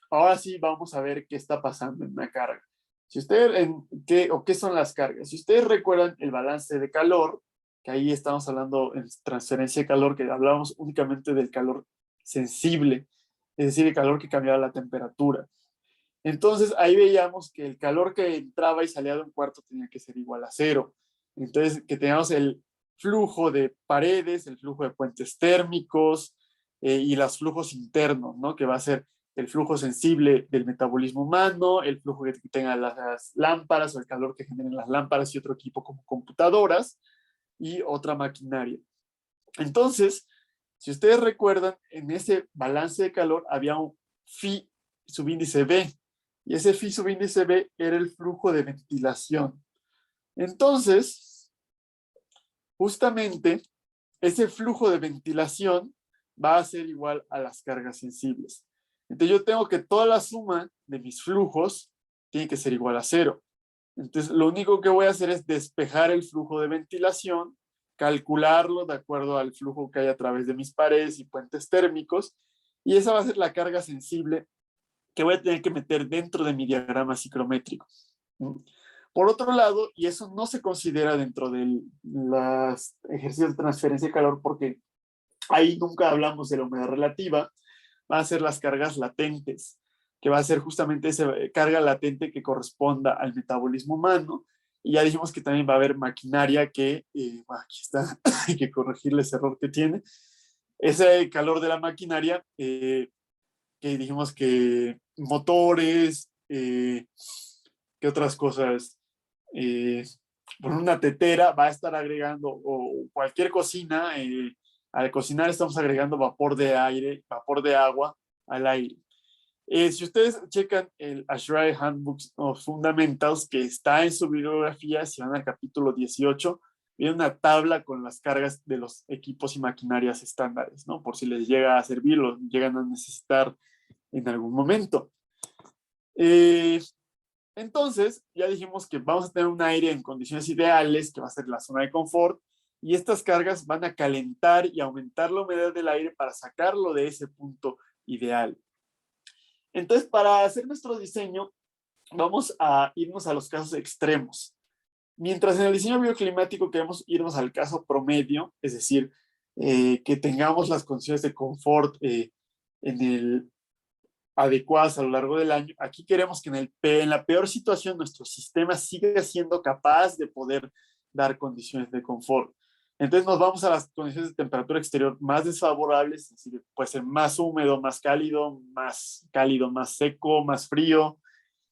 A: ahora sí vamos a ver qué está pasando en una carga. Si ustedes, ¿qué son las cargas? Si ustedes recuerdan el balance de calor, que ahí estamos hablando en transferencia de calor, que hablamos únicamente del calor sensible, es decir, el calor que cambiaba la temperatura. Entonces, ahí veíamos que el calor que entraba y salía de un cuarto tenía que ser igual a 0. Entonces, que teníamos el flujo de paredes, el flujo de puentes térmicos, y los flujos internos, ¿no? Que va a ser el flujo sensible del metabolismo humano, el flujo que tengan las lámparas o el calor que generen las lámparas y otro equipo como computadoras y otra maquinaria. Entonces, si ustedes recuerdan, en ese balance de calor había un phi subíndice B, y ese phi subíndice B era el flujo de ventilación. Entonces, justamente, ese flujo de ventilación va a ser igual a las cargas sensibles. Entonces, yo tengo que toda la suma de mis flujos tiene que ser igual a 0. Entonces, lo único que voy a hacer es despejar el flujo de ventilación, calcularlo de acuerdo al flujo que hay a través de mis paredes y puentes térmicos, y esa va a ser la carga sensible que voy a tener que meter dentro de mi diagrama ciclométrico. Por otro lado, y eso no se considera dentro de los ejercicios de transferencia de calor porque ahí nunca hablamos de la humedad relativa, van a ser las cargas latentes, que va a ser justamente esa carga latente que corresponda al metabolismo humano. Y ya dijimos que también va a haber maquinaria que, aquí está, hay que corregirle ese error que tiene. Ese calor de la maquinaria, que dijimos que motores, ¿qué otras cosas? Por una tetera va a estar agregando, o cualquier cocina, al cocinar estamos agregando vapor de aire, vapor de agua al aire. Si ustedes checan el ASHRAE Handbook of Fundamentals, que está en su bibliografía, si van al capítulo 18, viene una tabla con las cargas de los equipos y maquinarias estándares, ¿no? Por si les llega a servir, lo llegan a necesitar en algún momento. Entonces, ya dijimos que vamos a tener un aire en condiciones ideales, que va a ser la zona de confort, y estas cargas van a calentar y aumentar la humedad del aire para sacarlo de ese punto ideal. Entonces, para hacer nuestro diseño, vamos a irnos a los casos extremos. Mientras en el diseño bioclimático queremos irnos al caso promedio, es decir, que tengamos las condiciones de confort adecuadas a lo largo del año, aquí queremos que en la peor situación nuestro sistema siga siendo capaz de poder dar condiciones de confort. Entonces nos vamos a las condiciones de temperatura exterior más desfavorables, es decir, puede ser más húmedo, más cálido, más seco, más frío,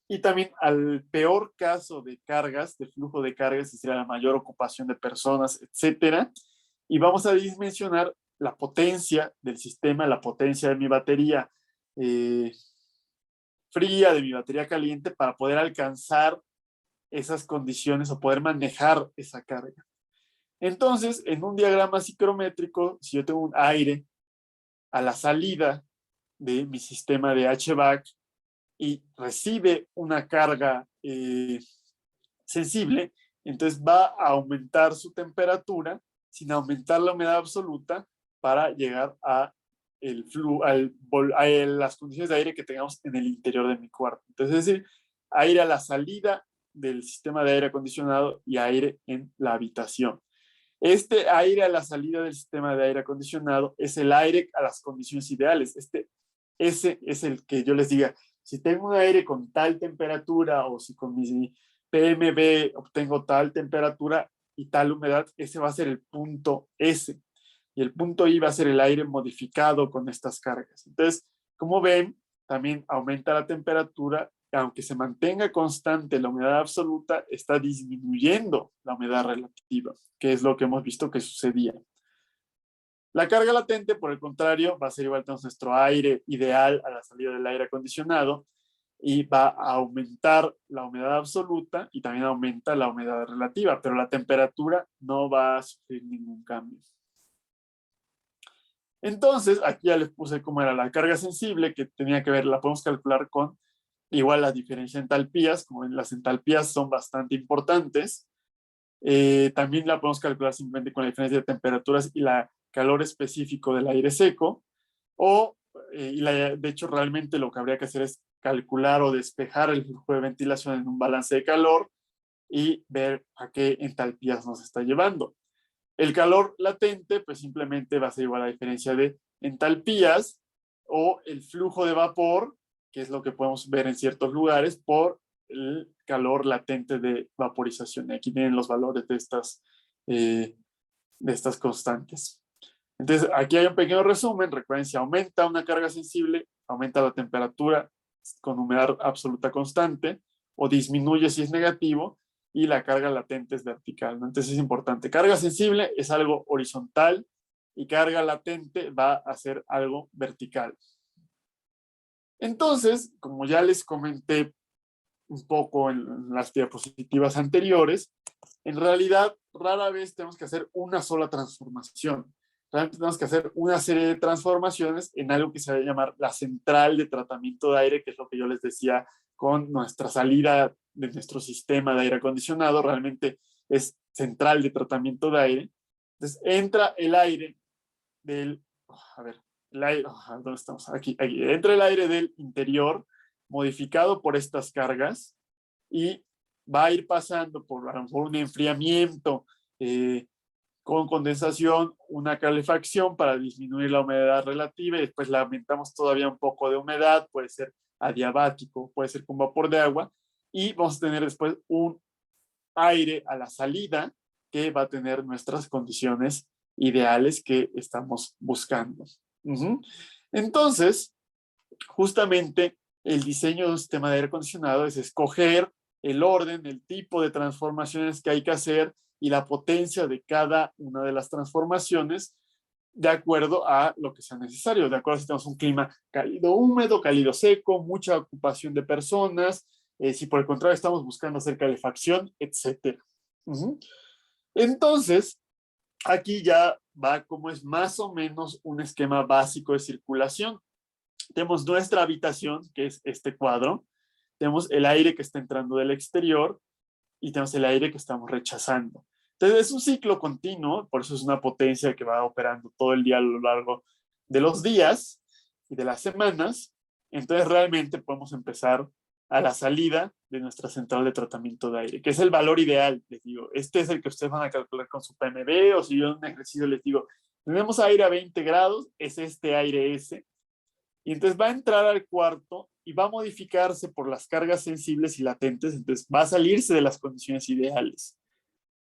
A: y también al peor caso de cargas, de flujo de cargas, es decir, a la mayor ocupación de personas, etcétera. Y vamos a dimensionar la potencia del sistema, la potencia de mi batería fría, de mi batería caliente, para poder alcanzar esas condiciones o poder manejar esa carga. Entonces, en un diagrama ciclométrico, si yo tengo un aire a la salida de mi sistema de HVAC y recibe una carga sensible, entonces va a aumentar su temperatura sin aumentar la humedad absoluta para llegar a las condiciones de aire que tengamos en el interior de mi cuarto. Entonces, es decir, aire a la salida del sistema de aire acondicionado y aire en la habitación. Este aire a la salida del sistema de aire acondicionado es el aire a las condiciones ideales. Ese es el que yo les diga, si tengo un aire con tal temperatura o si con mi PMB obtengo tal temperatura y tal humedad, ese va a ser el punto S. Y el punto I va a ser el aire modificado con estas cargas. Entonces, como ven, también aumenta la temperatura, aunque se mantenga constante la humedad absoluta, está disminuyendo la humedad relativa, que es lo que hemos visto que sucedía. La carga latente, por el contrario, va a ser igual a nuestro aire ideal a la salida del aire acondicionado y va a aumentar la humedad absoluta y también aumenta la humedad relativa, pero la temperatura no va a sufrir ningún cambio. Entonces, aquí ya les puse cómo era la carga sensible, que tenía que ver, la podemos calcular con igual la diferencia de entalpías, como ven, las entalpías son bastante importantes. También la podemos calcular simplemente con la diferencia de temperaturas y la calor específico del aire seco, de hecho realmente lo que habría que hacer es calcular o despejar el flujo de ventilación en un balance de calor y ver a qué entalpías nos está llevando. El calor latente, pues simplemente va a ser igual a la diferencia de entalpías o el flujo de vapor, que es lo que podemos ver en ciertos lugares, por el calor latente de vaporización. Aquí vienen los valores de estas constantes. Entonces, aquí hay un pequeño resumen. Recuerden, si aumenta una carga sensible, aumenta la temperatura con humedad absoluta constante, o disminuye si es negativo, y la carga latente es vertical, ¿no? Entonces es importante. Carga sensible es algo horizontal y carga latente va a ser algo vertical. Entonces, como ya les comenté un poco en las diapositivas anteriores, en realidad rara vez tenemos que hacer una sola transformación. Realmente tenemos que hacer una serie de transformaciones en algo que se va a llamar la central de tratamiento de aire, que es lo que yo les decía con nuestra salida de nuestro sistema de aire acondicionado. Realmente es central de tratamiento de aire. Entonces entra el aire del, a ver, el aire, ¿dónde estamos? Aquí, entra el aire del interior modificado por estas cargas y va a ir pasando por a lo mejor un enfriamiento con condensación, una calefacción para disminuir la humedad relativa y después le aumentamos todavía un poco de humedad, puede ser adiabático, puede ser con vapor de agua y vamos a tener después un aire a la salida que va a tener nuestras condiciones ideales que estamos buscando. Entonces, justamente el diseño de un sistema de aire acondicionado es escoger el orden, el tipo de transformaciones que hay que hacer y la potencia de cada una de las transformaciones de acuerdo a lo que sea necesario, de acuerdo a si tenemos un clima cálido húmedo, cálido seco, mucha ocupación de personas, si por el contrario estamos buscando hacer calefacción, etc. Entonces, aquí ya va como es más o menos un esquema básico de circulación. Tenemos nuestra habitación, que es este cuadro, tenemos el aire que está entrando del exterior y tenemos el aire que estamos rechazando. Entonces es un ciclo continuo, por eso es una potencia que va operando todo el día a lo largo de los días y de las semanas. Entonces realmente podemos empezar a la salida de nuestra central de tratamiento de aire, que es el valor ideal, les digo. Este es el que ustedes van a calcular con su PMB, o si yo en un ejercicio les digo, tenemos aire a 20 grados, es este aire ese, y entonces va a entrar al cuarto y va a modificarse por las cargas sensibles y latentes, entonces va a salirse de las condiciones ideales.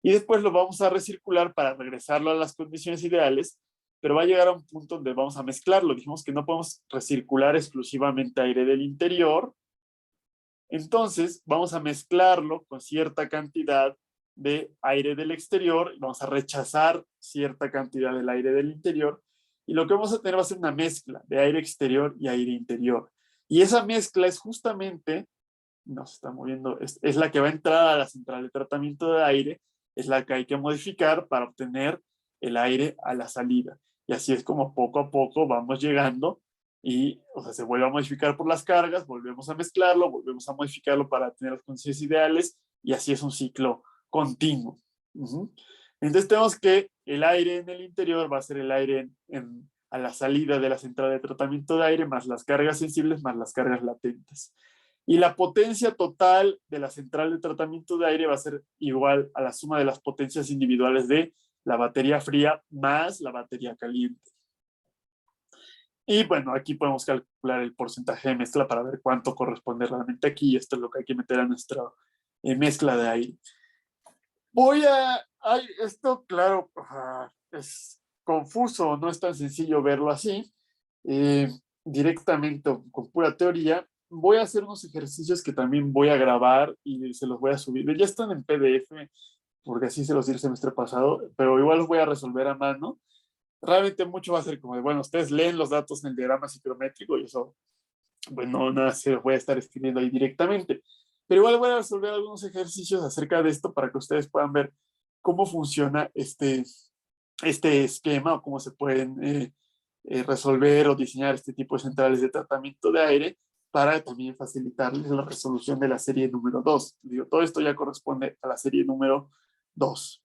A: Y después lo vamos a recircular para regresarlo a las condiciones ideales, pero va a llegar a un punto donde vamos a mezclarlo. Dijimos que no podemos recircular exclusivamente aire del interior, entonces vamos a mezclarlo con cierta cantidad de aire del exterior, vamos a rechazar cierta cantidad del aire del interior, y lo que vamos a tener va a ser una mezcla de aire exterior y aire interior. Y esa mezcla es justamente, no se está moviendo, es la que va a entrar a la central de tratamiento de aire, es la que hay que modificar para obtener el aire a la salida. Y así es como poco a poco vamos llegando y, o sea, se vuelve a modificar por las cargas, volvemos a mezclarlo, volvemos a modificarlo para tener las condiciones ideales y así es un ciclo continuo. Entonces tenemos que el aire en el interior va a ser el aire a la salida de la central de tratamiento de aire, más las cargas sensibles, más las cargas latentes. Y la potencia total de la central de tratamiento de aire va a ser igual a la suma de las potencias individuales de la batería fría más la batería caliente. Y bueno, aquí podemos calcular el porcentaje de mezcla para ver cuánto corresponde realmente aquí. Esto es lo que hay que meter a nuestra mezcla de aire. Esto claro, es confuso, no es tan sencillo verlo así, directamente con pura teoría. Voy a hacer unos ejercicios que también voy a grabar y se los voy a subir. Ya están en PDF, porque así se los di el semestre pasado, pero igual los voy a resolver a mano. Realmente mucho va a ser como de, bueno, ustedes leen los datos en el diagrama psicométrico y eso, bueno, nada, se los voy a estar escribiendo ahí directamente. Pero igual voy a resolver algunos ejercicios acerca de esto para que ustedes puedan ver cómo funciona este esquema o cómo se pueden resolver o diseñar este tipo de centrales de tratamiento de aire para también facilitarles la resolución de la serie número 2. Digo, todo esto ya corresponde a la serie número 2.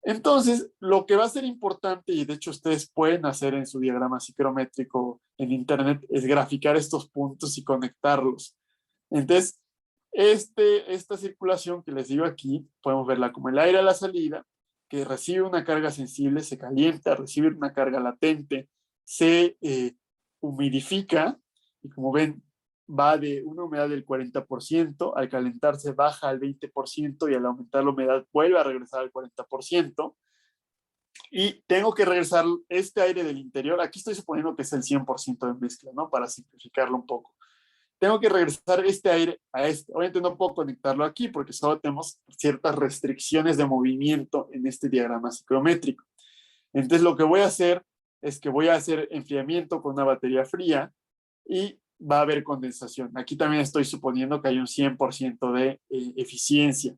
A: Entonces, lo que va a ser importante, y de hecho ustedes pueden hacer en su diagrama psicométrico en internet, es graficar estos puntos y conectarlos. Entonces, esta circulación que les digo aquí, podemos verla como el aire a la salida, que recibe una carga sensible, se calienta, recibe una carga latente, se humidifica, y como ven, va de una humedad del 40%, al calentarse baja al 20% y al aumentar la humedad vuelve a regresar al 40%. y tengo que regresar este aire del interior. Aquí estoy suponiendo que es el 100% de mezcla, ¿no? Para simplificarlo un poco. Tengo que regresar este aire a este. Obviamente no puedo conectarlo aquí porque solo tenemos ciertas restricciones de movimiento en este diagrama ciclométrico. Entonces lo que voy a hacer es que voy a hacer enfriamiento con una batería fría y va a haber condensación. Aquí también estoy suponiendo que hay un 100% de eficiencia.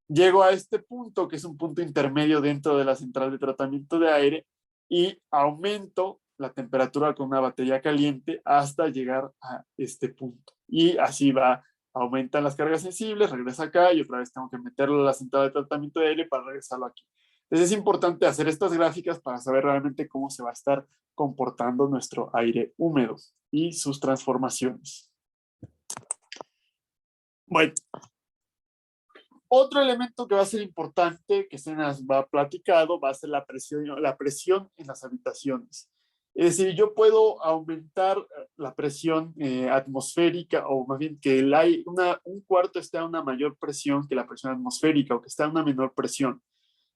A: Llego a este punto, que es un punto intermedio dentro de la central de tratamiento de aire, y aumento la temperatura con una batería caliente hasta llegar a este punto. Y así va, aumentan las cargas sensibles, regresa acá y otra vez tengo que meterlo a la central de tratamiento de aire para regresarlo aquí. Entonces es importante hacer estas gráficas para saber realmente cómo se va a estar comportando nuestro aire húmedo y sus transformaciones. Bueno, otro elemento que va a ser importante, que se nos va platicado, va a ser la presión en las habitaciones. Es decir, yo puedo aumentar la presión atmosférica, o más bien que un cuarto esté a una mayor presión que la presión atmosférica, o que esté a una menor presión.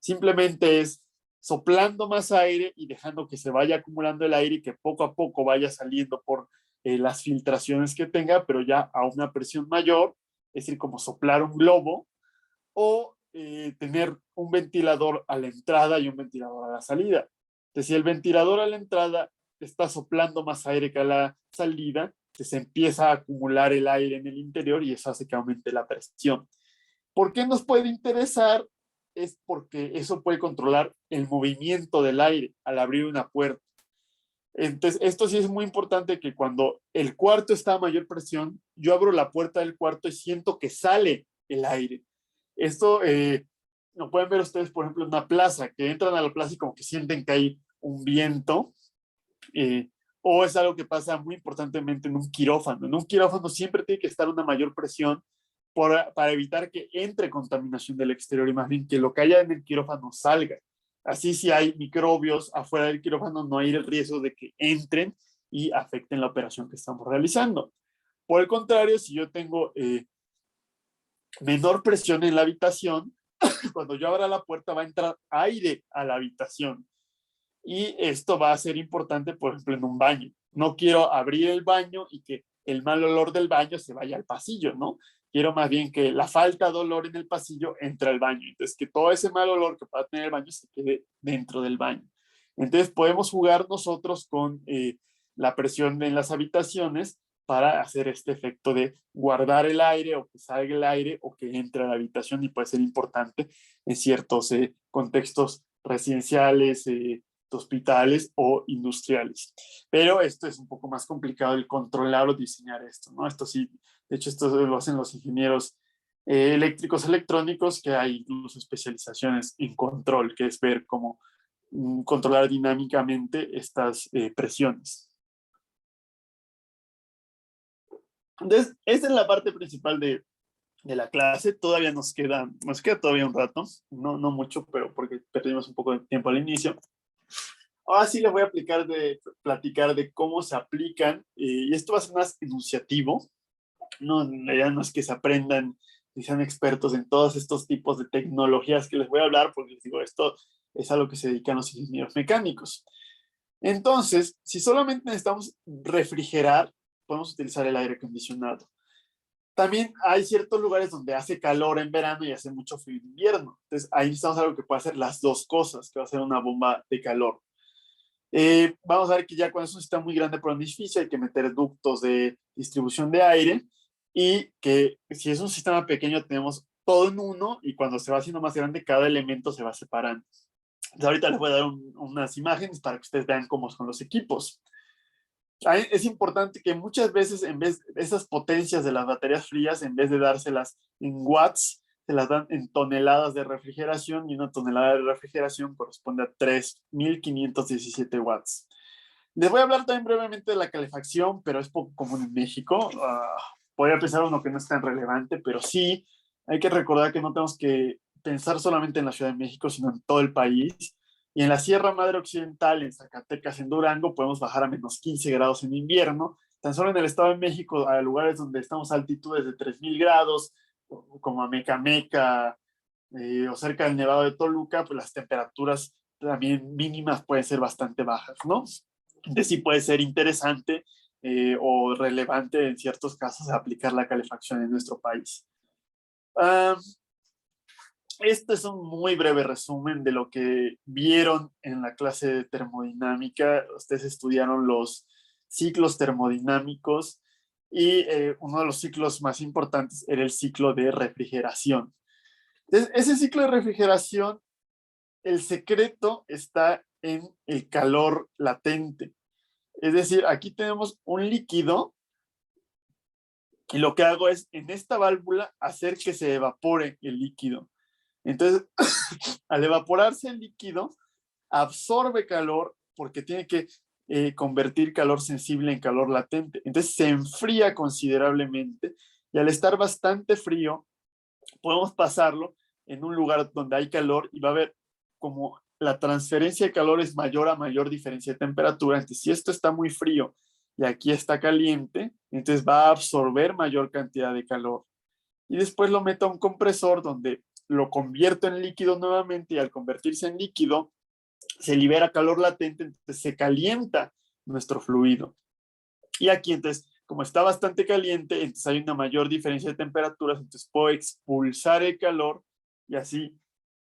A: Simplemente es soplando más aire y dejando que se vaya acumulando el aire y que poco a poco vaya saliendo por las filtraciones que tenga, pero ya a una presión mayor, es decir, como soplar un globo, o tener un ventilador a la entrada y un ventilador a la salida. Entonces, si el ventilador a la entrada está soplando más aire que a la salida, se empieza a acumular el aire en el interior y eso hace que aumente la presión. ¿Por qué nos puede interesar? Es porque eso puede controlar el movimiento del aire al abrir una puerta. Entonces, esto sí es muy importante, que cuando el cuarto está a mayor presión, yo abro la puerta del cuarto y siento que sale el aire. Esto lo pueden ver ustedes, por ejemplo, en una plaza, que entran a la plaza y como que sienten que hay un viento, o es algo que pasa muy importantemente en un quirófano. En un quirófano siempre tiene que estar una mayor presión para evitar que entre contaminación del exterior y más bien que lo que haya en el quirófano salga. Así, si hay microbios afuera del quirófano, no hay el riesgo de que entren y afecten la operación que estamos realizando. Por el contrario, si yo tengo menor presión en la habitación, cuando yo abra la puerta va a entrar aire a la habitación. Y esto va a ser importante, por ejemplo, en un baño. No quiero abrir el baño y que el mal olor del baño se vaya al pasillo, ¿no? Quiero más bien que la falta de olor en el pasillo entre al baño. Entonces, que todo ese mal olor que pueda tener el baño se quede dentro del baño. Entonces, podemos jugar nosotros con la presión en las habitaciones para hacer este efecto de guardar el aire o que salga el aire o que entre a la habitación, y puede ser importante en ciertos contextos residenciales, hospitales o industriales. Pero esto es un poco más complicado, el controlar o diseñar esto, ¿no? Esto sí, de hecho, esto lo hacen los ingenieros eléctricos, electrónicos, que hay incluso especializaciones en control, que es ver cómo controlar dinámicamente estas presiones. Entonces, esta es la parte principal de la clase. Todavía nos queda todavía un rato, no mucho, pero porque perdimos un poco de tiempo al inicio. Ahora sí les voy a platicar de cómo se aplican, y esto va a ser más enunciativo. No, en realidad no es que se aprendan y sean expertos en todos estos tipos de tecnologías que les voy a hablar, porque les digo, esto es a lo que se dedican los ingenieros mecánicos. Entonces, si solamente necesitamos refrigerar, podemos utilizar el aire acondicionado. También hay ciertos lugares donde hace calor en verano y hace mucho frío en invierno. Entonces, ahí necesitamos algo que pueda hacer las dos cosas, que va a ser una bomba de calor. Vamos a ver que ya cuando es un sistema muy grande por un edificio hay que meter ductos de distribución de aire, y que si es un sistema pequeño tenemos todo en uno, y cuando se va haciendo más grande cada elemento se va separando. Entonces, ahorita les voy a dar unas imágenes para que ustedes vean cómo son los equipos. Es importante que muchas veces, en vez de esas potencias de las baterías frías, en vez de dárselas en watts, se las dan en toneladas de refrigeración, y una tonelada de refrigeración corresponde a 3.517 watts. Les voy a hablar también brevemente de la calefacción, pero es poco común en México. Podría pensar uno que no es tan relevante, pero sí hay que recordar que no tenemos que pensar solamente en la Ciudad de México, sino en todo el país. Y en la Sierra Madre Occidental, en Zacatecas, en Durango, podemos bajar a menos 15 grados en invierno. Tan solo en el Estado de México, a lugares donde estamos a altitudes de 3.000 grados, como a Mecameca, o cerca del Nevado de Toluca, pues las temperaturas también mínimas pueden ser bastante bajas, ¿no? Entonces sí puede ser interesante o relevante en ciertos casos aplicar la calefacción en nuestro país. Este es un muy breve resumen de lo que vieron en la clase de termodinámica. Ustedes estudiaron los ciclos termodinámicos y uno de los ciclos más importantes era el ciclo de refrigeración. Entonces, ese ciclo de refrigeración, el secreto está en el calor latente. Es decir, aquí tenemos un líquido y lo que hago es en esta válvula hacer que se evapore el líquido. Entonces, al evaporarse el líquido, absorbe calor porque tiene que convertir calor sensible en calor latente. Entonces se enfría considerablemente y al estar bastante frío, podemos pasarlo en un lugar donde hay calor y va a haber como la transferencia de calor es mayor a mayor diferencia de temperatura. Entonces, si esto está muy frío y aquí está caliente, entonces va a absorber mayor cantidad de calor. Y después lo meto a un compresor donde lo convierto en líquido nuevamente y al convertirse en líquido se libera calor latente, entonces se calienta nuestro fluido. Y aquí entonces, como está bastante caliente, entonces hay una mayor diferencia de temperaturas, entonces puedo expulsar el calor y así,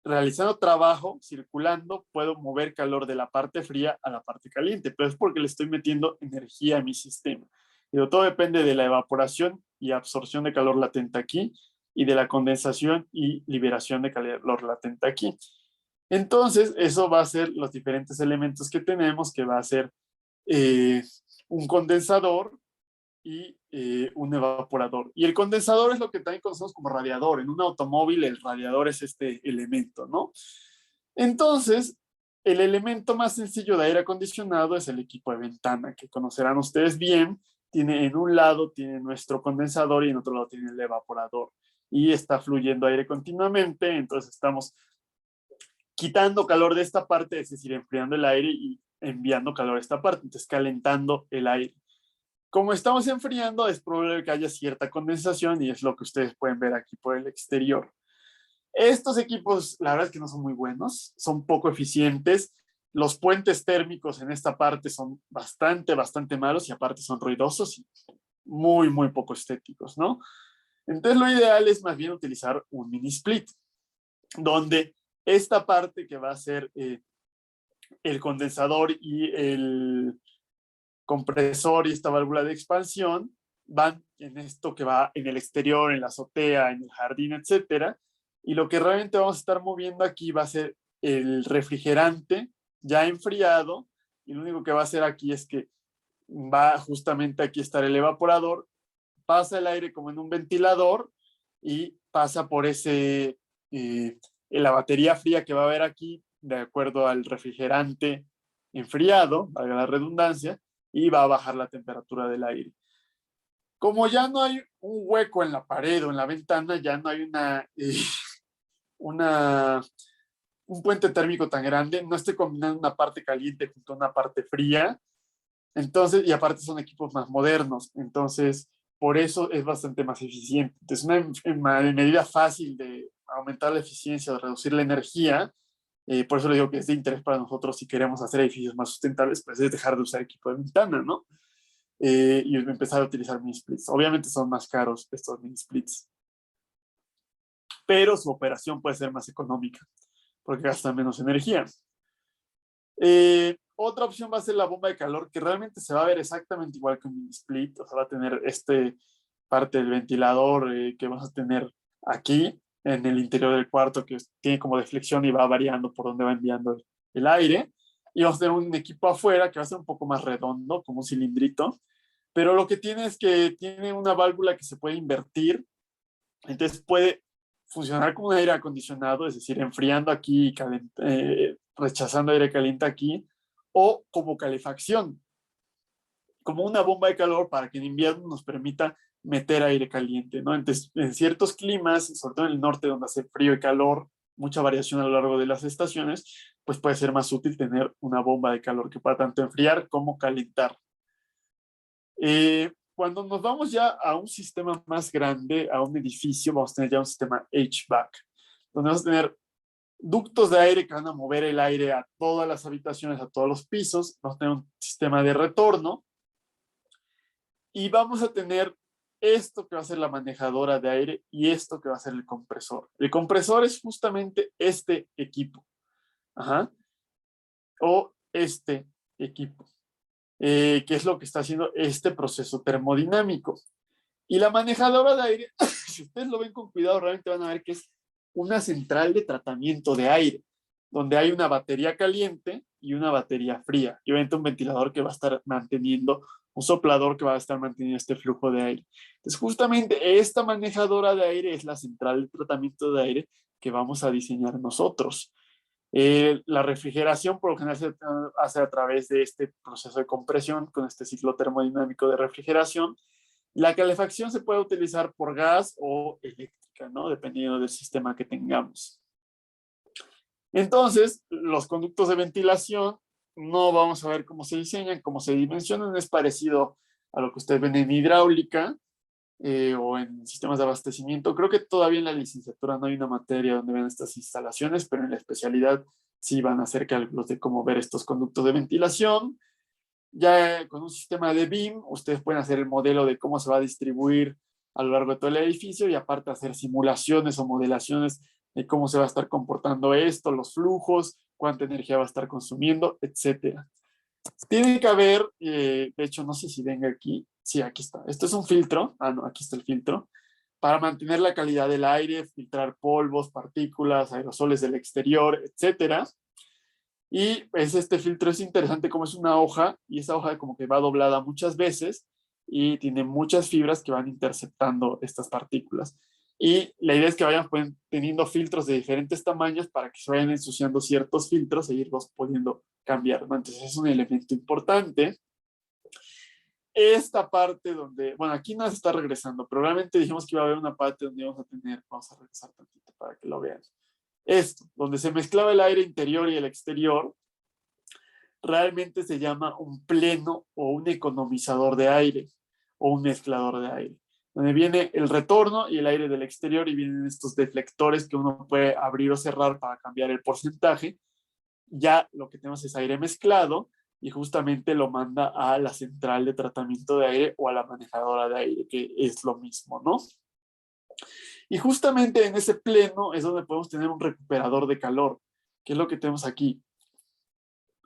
A: realizando trabajo, circulando, puedo mover calor de la parte fría a la parte caliente, pero es porque le estoy metiendo energía a mi sistema. Pero todo depende de la evaporación y absorción de calor latente aquí y de la condensación y liberación de calor latente aquí. Entonces, eso va a ser los diferentes elementos que tenemos, que va a ser un condensador y un evaporador. Y el condensador es lo que también conocemos como radiador. En un automóvil el radiador es este elemento, ¿no? Entonces, el elemento más sencillo de aire acondicionado es el equipo de ventana, que conocerán ustedes bien. Tiene en un lado tiene nuestro condensador y en otro lado tiene el evaporador. Y está fluyendo aire continuamente, entonces estamos quitando calor de esta parte, es decir, enfriando el aire y enviando calor a esta parte, entonces calentando el aire. Como estamos enfriando, es probable que haya cierta condensación y es lo que ustedes pueden ver aquí por el exterior. Estos equipos, la verdad es que no son muy buenos, son poco eficientes. Los puentes térmicos en esta parte son bastante malos y aparte son ruidosos y muy poco estéticos, ¿no? Entonces lo ideal es más bien utilizar un mini split, donde esta parte que va a ser el condensador y el compresor y esta válvula de expansión van en esto que va en el exterior, en la azotea, en el jardín, etcétera. Y lo que realmente vamos a estar moviendo aquí va a ser el refrigerante ya enfriado. Y lo único que va a hacer aquí es que va justamente aquí a estar el evaporador, pasa el aire como en un ventilador y pasa por ese, la batería fría que va a haber aquí, de acuerdo al refrigerante enfriado, valga la redundancia, y va a bajar la temperatura del aire. Como ya no hay un hueco en la pared o en la ventana, ya no hay un puente térmico tan grande, no estoy combinando una parte caliente junto a una parte fría, entonces, y aparte son equipos más modernos, entonces por eso es bastante más eficiente. Entonces, una medida fácil de aumentar la eficiencia o reducir la energía, por eso le digo que es de interés para nosotros si queremos hacer edificios más sustentables, pues es dejar de usar equipo de ventana, ¿no? Y empezar a utilizar mini splits. Obviamente son más caros estos mini splits, pero su operación puede ser más económica porque gasta menos energía. Otra opción va a ser la bomba de calor, que realmente se va a ver exactamente igual que un mini split, o sea, va a tener parte del ventilador que vas a tener aquí en el interior del cuarto, que tiene como deflexión y va variando por donde va enviando el aire. Y vamos a tener un equipo afuera que va a ser un poco más redondo, como un cilindrito, pero lo que tiene es que tiene una válvula que se puede invertir, entonces puede funcionar como un aire acondicionado, es decir, enfriando aquí y rechazando aire caliente aquí, o como calefacción, como una bomba de calor para que en invierno nos permita meter aire caliente, ¿no? Entonces, en ciertos climas, sobre todo en el norte donde hace frío y calor, mucha variación a lo largo de las estaciones, pues puede ser más útil tener una bomba de calor que pueda tanto enfriar como calentar. Cuando nos vamos ya a un sistema más grande, a un edificio, vamos a tener ya un sistema HVAC, donde vamos a tener ductos de aire que van a mover el aire a todas las habitaciones, a todos los pisos. Vamos a tener un sistema de retorno y vamos a tener esto que va a ser la manejadora de aire y esto que va a ser el compresor. El compresor es justamente este equipo. Ajá. O este equipo, que es lo que está haciendo este proceso termodinámico. Y la manejadora de aire, si ustedes lo ven con cuidado, realmente van a ver que es una central de tratamiento de aire, donde hay una batería caliente y una batería fría, y obviamente un ventilador que va a estar manteniendo, un soplador que va a estar manteniendo este flujo de aire. Entonces, justamente esta manejadora de aire es la central de tratamiento de aire que vamos a diseñar nosotros. La refrigeración por lo general se hace a través de este proceso de compresión con este ciclo termodinámico de refrigeración. La calefacción se puede utilizar por gas o eléctrica, ¿no? Dependiendo del sistema que tengamos. Entonces, los conductos de ventilación no vamos a ver cómo se diseñan, cómo se dimensionan. Es parecido a lo que ustedes ven en hidráulica o en sistemas de abastecimiento. Creo que todavía en la licenciatura no hay una materia donde ven estas instalaciones, pero en la especialidad sí van a hacer cálculos de cómo ver estos conductos de ventilación. Ya con un sistema de BIM, ustedes pueden hacer el modelo de cómo se va a distribuir a lo largo de todo el edificio y aparte hacer simulaciones o modelaciones de cómo se va a estar comportando esto, los flujos, cuánta energía va a estar consumiendo, etcétera. Tiene que haber, de hecho, no sé si venga aquí. Sí, aquí está. Esto es un filtro. Ah, no, aquí está el filtro. Para mantener la calidad del aire, filtrar polvos, partículas, aerosoles del exterior, etcétera. Y pues este filtro es interesante como es una hoja y esa hoja como que va doblada muchas veces y tiene muchas fibras que van interceptando estas partículas. Y la idea es que vayan teniendo filtros de diferentes tamaños para que se vayan ensuciando ciertos filtros e irlos pudiendo cambiar, ¿no? Entonces es un elemento importante. Esta parte donde, bueno, aquí no se está regresando, pero realmente dijimos que iba a haber una parte donde vamos a regresar tantito para que lo vean. Esto, donde se mezclaba el aire interior y el exterior, realmente se llama un pleno o un economizador de aire o un mezclador de aire, donde viene el retorno y el aire del exterior y vienen estos deflectores que uno puede abrir o cerrar para cambiar el porcentaje. Ya lo que tenemos es aire mezclado y justamente lo manda a la central de tratamiento de aire o a la manejadora de aire, que es lo mismo, ¿no? Y justamente en ese pleno es donde podemos tener un recuperador de calor, que es lo que tenemos aquí.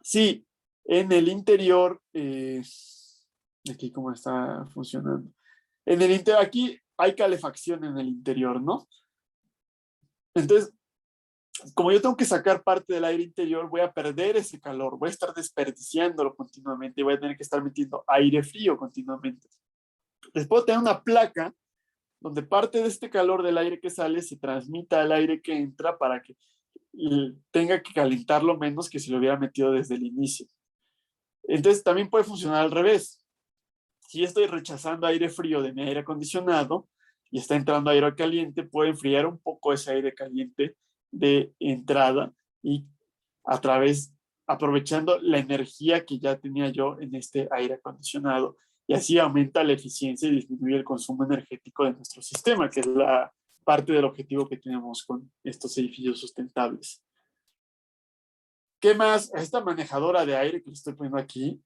A: Sí, en el interior, aquí cómo está funcionando. En el interior, aquí hay calefacción en el interior, ¿no? Entonces, como yo tengo que sacar parte del aire interior, voy a perder ese calor, voy a estar desperdiciándolo continuamente y voy a tener que estar metiendo aire frío continuamente. Les puedo tener una placa donde parte de este calor del aire que sale se transmita al aire que entra para que tenga que calentarlo menos que si lo hubiera metido desde el inicio. Entonces también puede funcionar al revés. Si estoy rechazando aire frío de mi aire acondicionado y está entrando aire caliente, puedo enfriar un poco ese aire caliente de entrada y a través, aprovechando la energía que ya tenía yo en este aire acondicionado, y así aumenta la eficiencia y disminuye el consumo energético de nuestro sistema, que es la parte del objetivo que tenemos con estos edificios sustentables. ¿Qué más? Esta manejadora de aire que le estoy poniendo aquí,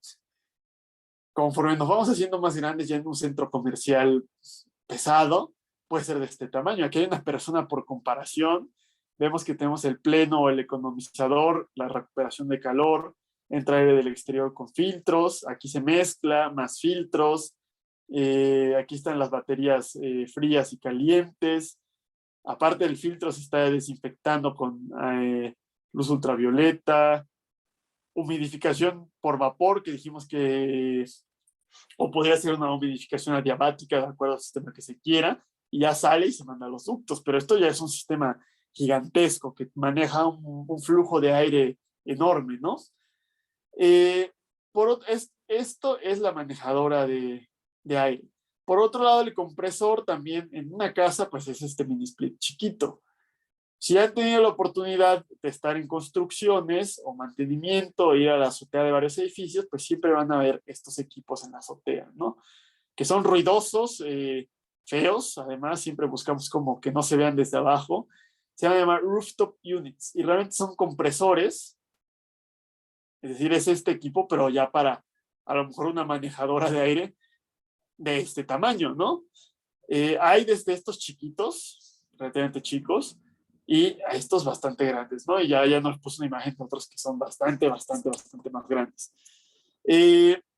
A: conforme nos vamos haciendo más grandes ya en un centro comercial pesado, puede ser de este tamaño. Aquí hay una persona por comparación. Vemos que tenemos el pleno o el economizador, la recuperación de calor, entra aire del exterior con filtros, aquí se mezcla, más filtros, aquí están las baterías frías y calientes. Aparte del filtro se está desinfectando con luz ultravioleta, humidificación por vapor, que dijimos que o podría ser una humidificación adiabática, de acuerdo al sistema que se quiera, y ya sale y se manda a los ductos, pero esto ya es un sistema gigantesco que maneja un flujo de aire enorme, ¿no? Esto es la manejadora de aire. Por otro lado, el compresor también en una casa, pues es este mini split chiquito. Si han tenido la oportunidad de estar en construcciones o mantenimiento, o ir a la azotea de varios edificios, pues siempre van a ver estos equipos en la azotea, ¿no? Que son ruidosos, feos, además siempre buscamos como que no se vean desde abajo, se van a llamar rooftop units y realmente son compresores, es decir, es este equipo, pero ya para a lo mejor una manejadora de aire de este tamaño, ¿no? Hay desde estos chiquitos, relativamente chicos, y a estos bastante grandes, ¿no? Y ya nos puso una imagen de otros que son bastante más grandes.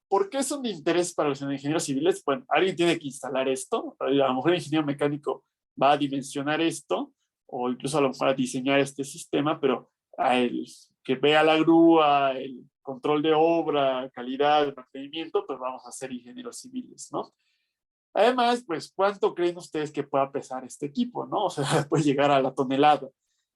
A: ¿Por qué son de interés para los ingenieros civiles? Bueno, alguien tiene que instalar esto, a lo mejor el ingeniero mecánico va a dimensionar esto, o incluso a lo mejor a diseñar este sistema, pero a el que vea la grúa, el control de obra, calidad, mantenimiento, pues vamos a ser ingenieros civiles, ¿no? Además, pues, ¿cuánto creen ustedes que pueda pesar este equipo, no? O sea, puede llegar a la tonelada.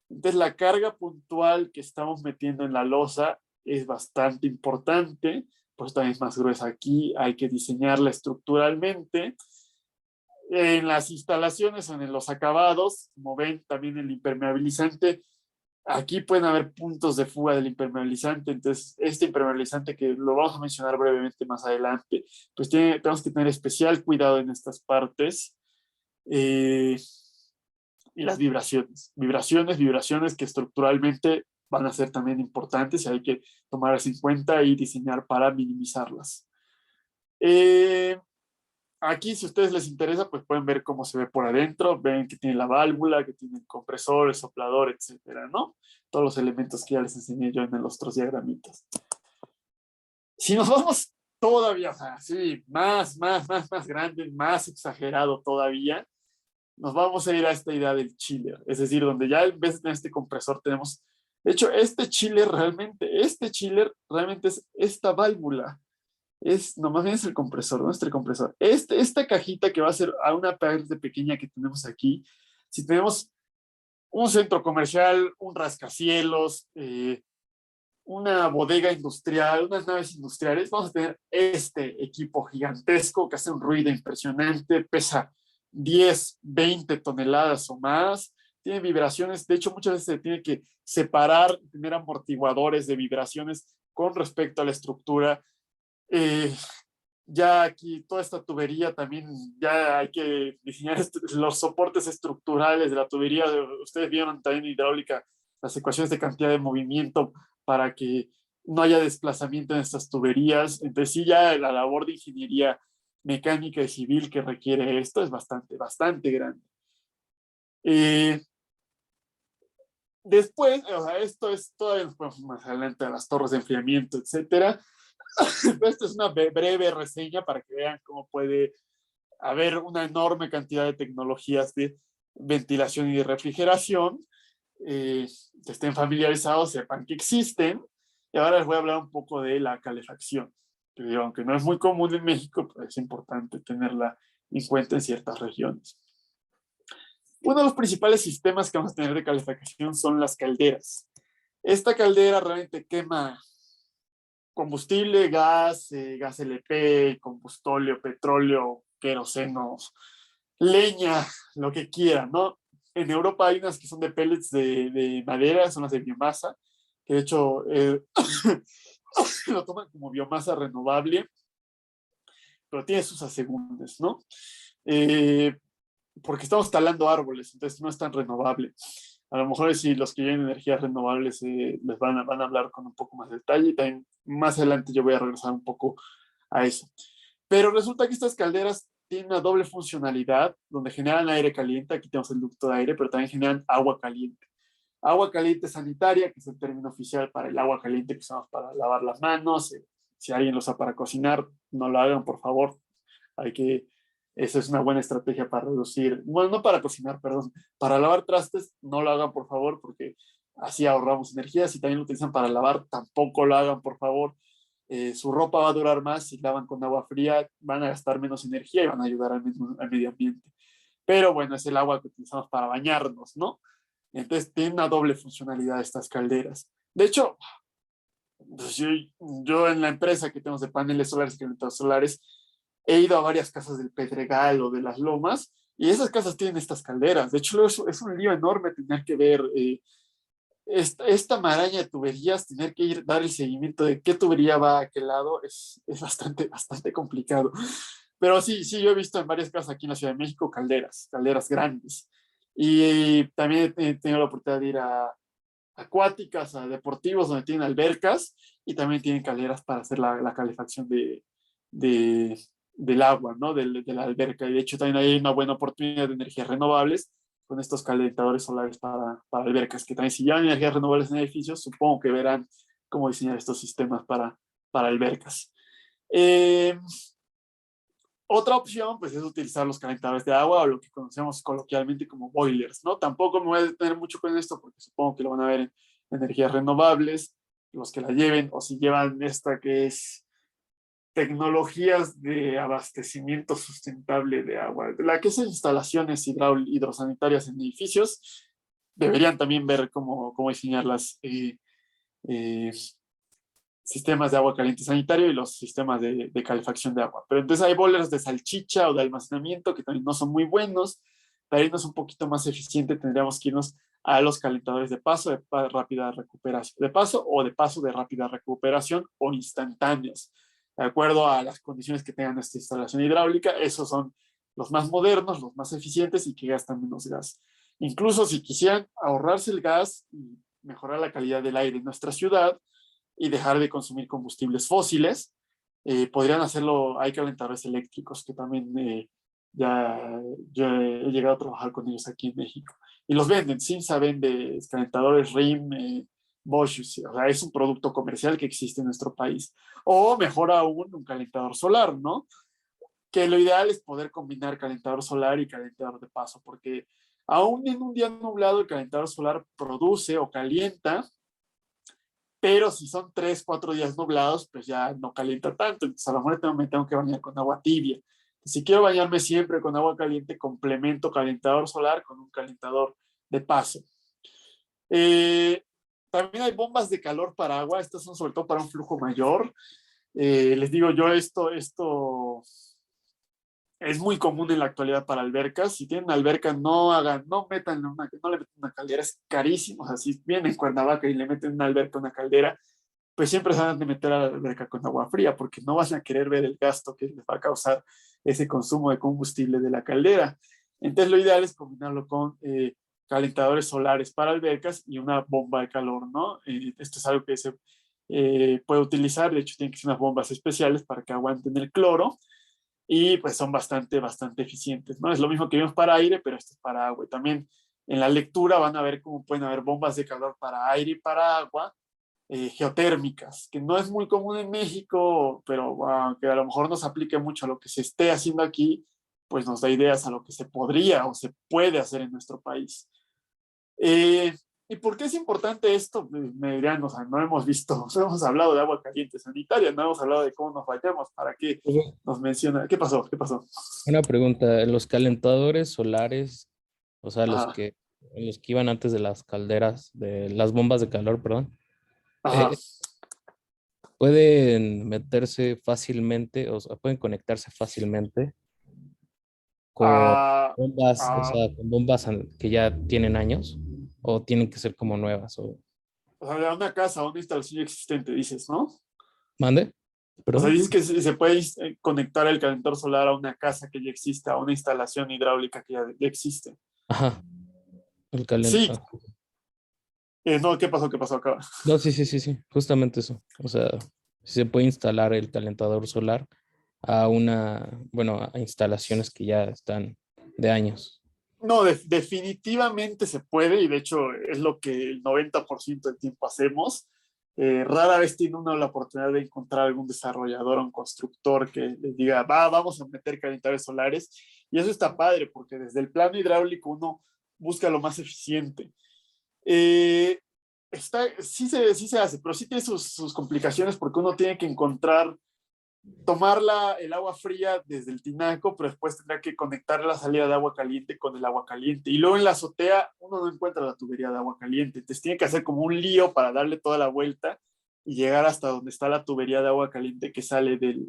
A: Entonces, la carga puntual que estamos metiendo en la losa es bastante importante, pues también es más gruesa aquí, hay que diseñarla estructuralmente. En las instalaciones o en los acabados, como ven, también el impermeabilizante, aquí pueden haber puntos de fuga del impermeabilizante, entonces este impermeabilizante que lo vamos a mencionar brevemente más adelante, pues tenemos que tener especial cuidado en estas partes. Y las vibraciones que estructuralmente van a ser también importantes y hay que tomarlas en cuenta y diseñar para minimizarlas. Aquí, si a ustedes les interesa, pues pueden ver cómo se ve por adentro, ven que tiene la válvula, que tiene el compresor, el soplador, etcétera, ¿no? Todos los elementos que ya les enseñé yo en los otros diagramitas. Si nos vamos todavía, o sea, sí, más grande, más exagerado todavía, nos vamos a ir a esta idea del chiller, es decir, donde ya en vez de tener este compresor tenemos, de hecho, este chiller realmente es esta válvula, más bien es el compresor, ¿no? Este compresor. Esta cajita que va a ser a una parte pequeña que tenemos aquí, si tenemos un centro comercial, un rascacielos, una bodega industrial, unas naves industriales, vamos a tener este equipo gigantesco que hace un ruido impresionante, pesa 10, 20 toneladas o más, tiene vibraciones, de hecho muchas veces se tiene que separar, tener amortiguadores de vibraciones con respecto a la estructura. Ya aquí toda esta tubería también, ya hay que diseñar los soportes estructurales de la tubería. Ustedes vieron también en hidráulica las ecuaciones de cantidad de movimiento para que no haya desplazamiento en estas tuberías. Entonces sí, ya la labor de ingeniería mecánica y civil que requiere esto es bastante grande. Después, o sea, esto es todavía más adelante a las torres de enfriamiento, etcétera. Esta es una breve reseña para que vean cómo puede haber una enorme cantidad de tecnologías de ventilación y de refrigeración. Que estén familiarizados, sepan que existen. Y ahora les voy a hablar un poco de la calefacción, que aunque no es muy común en México, pues es importante tenerla en cuenta en ciertas regiones. Uno de los principales sistemas que vamos a tener de calefacción son las calderas. Esta caldera realmente quema combustible, gas LP, combustóleo, petróleo, queroseno, leña, lo que quieran, ¿no? En Europa hay unas que son de pellets de madera, son las de biomasa, que de hecho lo toman como biomasa renovable, pero tiene sus asegúnes, ¿no? Porque estamos talando árboles, entonces no es tan renovable. A lo mejor si los que lleven energías renovables les van a hablar con un poco más de detalle y también más adelante yo voy a regresar un poco a eso. Pero resulta que estas calderas tienen una doble funcionalidad donde generan aire caliente, aquí tenemos el ducto de aire, pero también generan agua caliente. Agua caliente sanitaria, que es el término oficial para el agua caliente que usamos para lavar las manos. Si alguien lo usa para cocinar, no lo hagan, por favor. Esa es una buena estrategia para reducir, bueno, no para cocinar, perdón, para lavar trastes, no lo hagan, por favor, porque así ahorramos energía. Si también lo utilizan para lavar, tampoco lo hagan, por favor. Su ropa va a durar más si lavan con agua fría, van a gastar menos energía y van a ayudar al medio ambiente. Pero bueno, es el agua que utilizamos para bañarnos, ¿no? Entonces tiene una doble funcionalidad estas calderas. De hecho, pues yo en la empresa que tenemos de paneles solares y calentadores solares, he ido a varias casas del Pedregal o de las Lomas y esas casas tienen estas calderas. De hecho, es un lío enorme tener que ver esta maraña de tuberías, tener que dar el seguimiento de qué tubería va a qué lado, es bastante complicado. Pero sí, yo he visto en varias casas aquí en la Ciudad de México calderas grandes. Y también he tenido la oportunidad de ir a acuáticas, a deportivos, donde tienen albercas y también tienen calderas para hacer la calefacción de, del agua, ¿no? De la alberca. Y de hecho también hay una buena oportunidad de energías renovables con estos calentadores solares para albercas, que también si llevan energías renovables en edificios, supongo que verán cómo diseñar estos sistemas para albercas. Otra opción, pues, es utilizar los calentadores de agua o lo que conocemos coloquialmente como boilers, ¿no? Tampoco me voy a detener mucho con esto porque supongo que lo van a ver en energías renovables, los que la lleven, o si llevan esta que es tecnologías de abastecimiento sustentable de agua, la que es instalaciones hidrosanitarias en edificios, deberían también ver cómo diseñar las eh, sistemas de agua caliente sanitario y los sistemas de calefacción de agua. Pero entonces hay boilers de salchicha o de almacenamiento que también no son muy buenos. Para irnos un poquito más eficiente tendríamos que irnos a los calentadores de paso de rápida recuperación, de paso o de paso de rápida recuperación o instantáneos, de acuerdo a las condiciones que tengan esta instalación hidráulica. Esos son los más modernos, los más eficientes y que gastan menos gas. Incluso si quisieran ahorrarse el gas y mejorar la calidad del aire en nuestra ciudad, y dejar de consumir combustibles fósiles. Podrían hacerlo, hay calentadores eléctricos que también ya yo he llegado a trabajar con ellos aquí en México. Y los venden, Simsa vende calentadores RIM, Bosch, o sea, es un producto comercial que existe en nuestro país. O mejor aún, un calentador solar, ¿no? Que lo ideal es poder combinar calentador solar y calentador de paso, porque aún en un día nublado el calentador solar produce o calienta, pero si son 3, 4 días nublados, pues ya no calienta tanto, entonces a lo mejor me tengo que bañar con agua tibia. Si quiero bañarme siempre con agua caliente, complemento calentador solar con un calentador de paso. Eh, También hay bombas de calor para agua, estas son sobre todo para un flujo mayor. Les digo yo, esto es muy común en la actualidad para albercas. Si tienen alberca, no metan no le metan una caldera, es carísimo. O sea, si vienen en Cuernavaca y le meten una alberca, una caldera, pues siempre se van a meter a la alberca con agua fría, porque no van a querer ver el gasto que les va a causar ese consumo de combustible de la caldera. Entonces lo ideal es combinarlo con calentadores solares para albercas y una bomba de calor, ¿no? Esto es algo que se puede utilizar, de hecho tienen que ser unas bombas especiales para que aguanten el cloro y pues son bastante eficientes, ¿no? Es lo mismo que vimos para aire, pero esto es para agua. Y también en la lectura van a ver cómo pueden haber bombas de calor para aire y para agua, geotérmicas, que no es muy común en México, pero que a lo mejor nos aplique mucho a lo que se esté haciendo aquí, pues nos da ideas a lo que se podría o se puede hacer en nuestro país. ¿Y por qué es importante esto? Me dirán, o sea, no hemos visto, no hemos hablado de agua caliente sanitaria, no hemos hablado de cómo nos vayamos, para qué
D: Oye,
A: nos menciona. ¿Qué pasó? ¿Qué pasó?
D: una pregunta, los calentadores solares, o sea,
A: Ajá,
D: los que iban antes de las calderas, de las bombas de calor, perdón,
A: ajá.
D: eh, pueden meterse fácilmente, o sea, pueden conectarse fácilmente con
A: Ah,
D: bombas, o
A: ah,
D: sea, con bombas que ya tienen años, o tienen que ser como nuevas, o
A: o sea, de una casa, una instalación existente, dices, ¿no?
D: mande,
A: O sea,
D: perdón.
A: dices que se puede conectar el calentador solar a una casa que ya existe, a una instalación hidráulica que ya existe.
D: Ajá, el
A: Sí,
D: calentador.
A: no, ¿qué pasó? ¿Qué pasó acá?
D: No, sí, sí, sí, sí, justamente eso. O sea, si se puede instalar el calentador solar a bueno, a instalaciones que ya están de años.
A: No, definitivamente se puede y de hecho es lo que el 90% del tiempo hacemos. Rara vez tiene uno la oportunidad de encontrar algún desarrollador o un constructor que les diga, vamos a meter calentadores solares. Y eso está padre porque desde el plano hidráulico uno busca lo más eficiente. Eh, sí se hace, pero sí tiene sus complicaciones porque uno tiene que tomar el agua fría desde el tinaco, pero después tendrá que conectar la salida de agua caliente con el agua caliente. Y luego en la azotea uno no encuentra la tubería de agua caliente. Entonces tiene que hacer como un lío para darle toda la vuelta y llegar hasta donde está la tubería de agua caliente que sale del,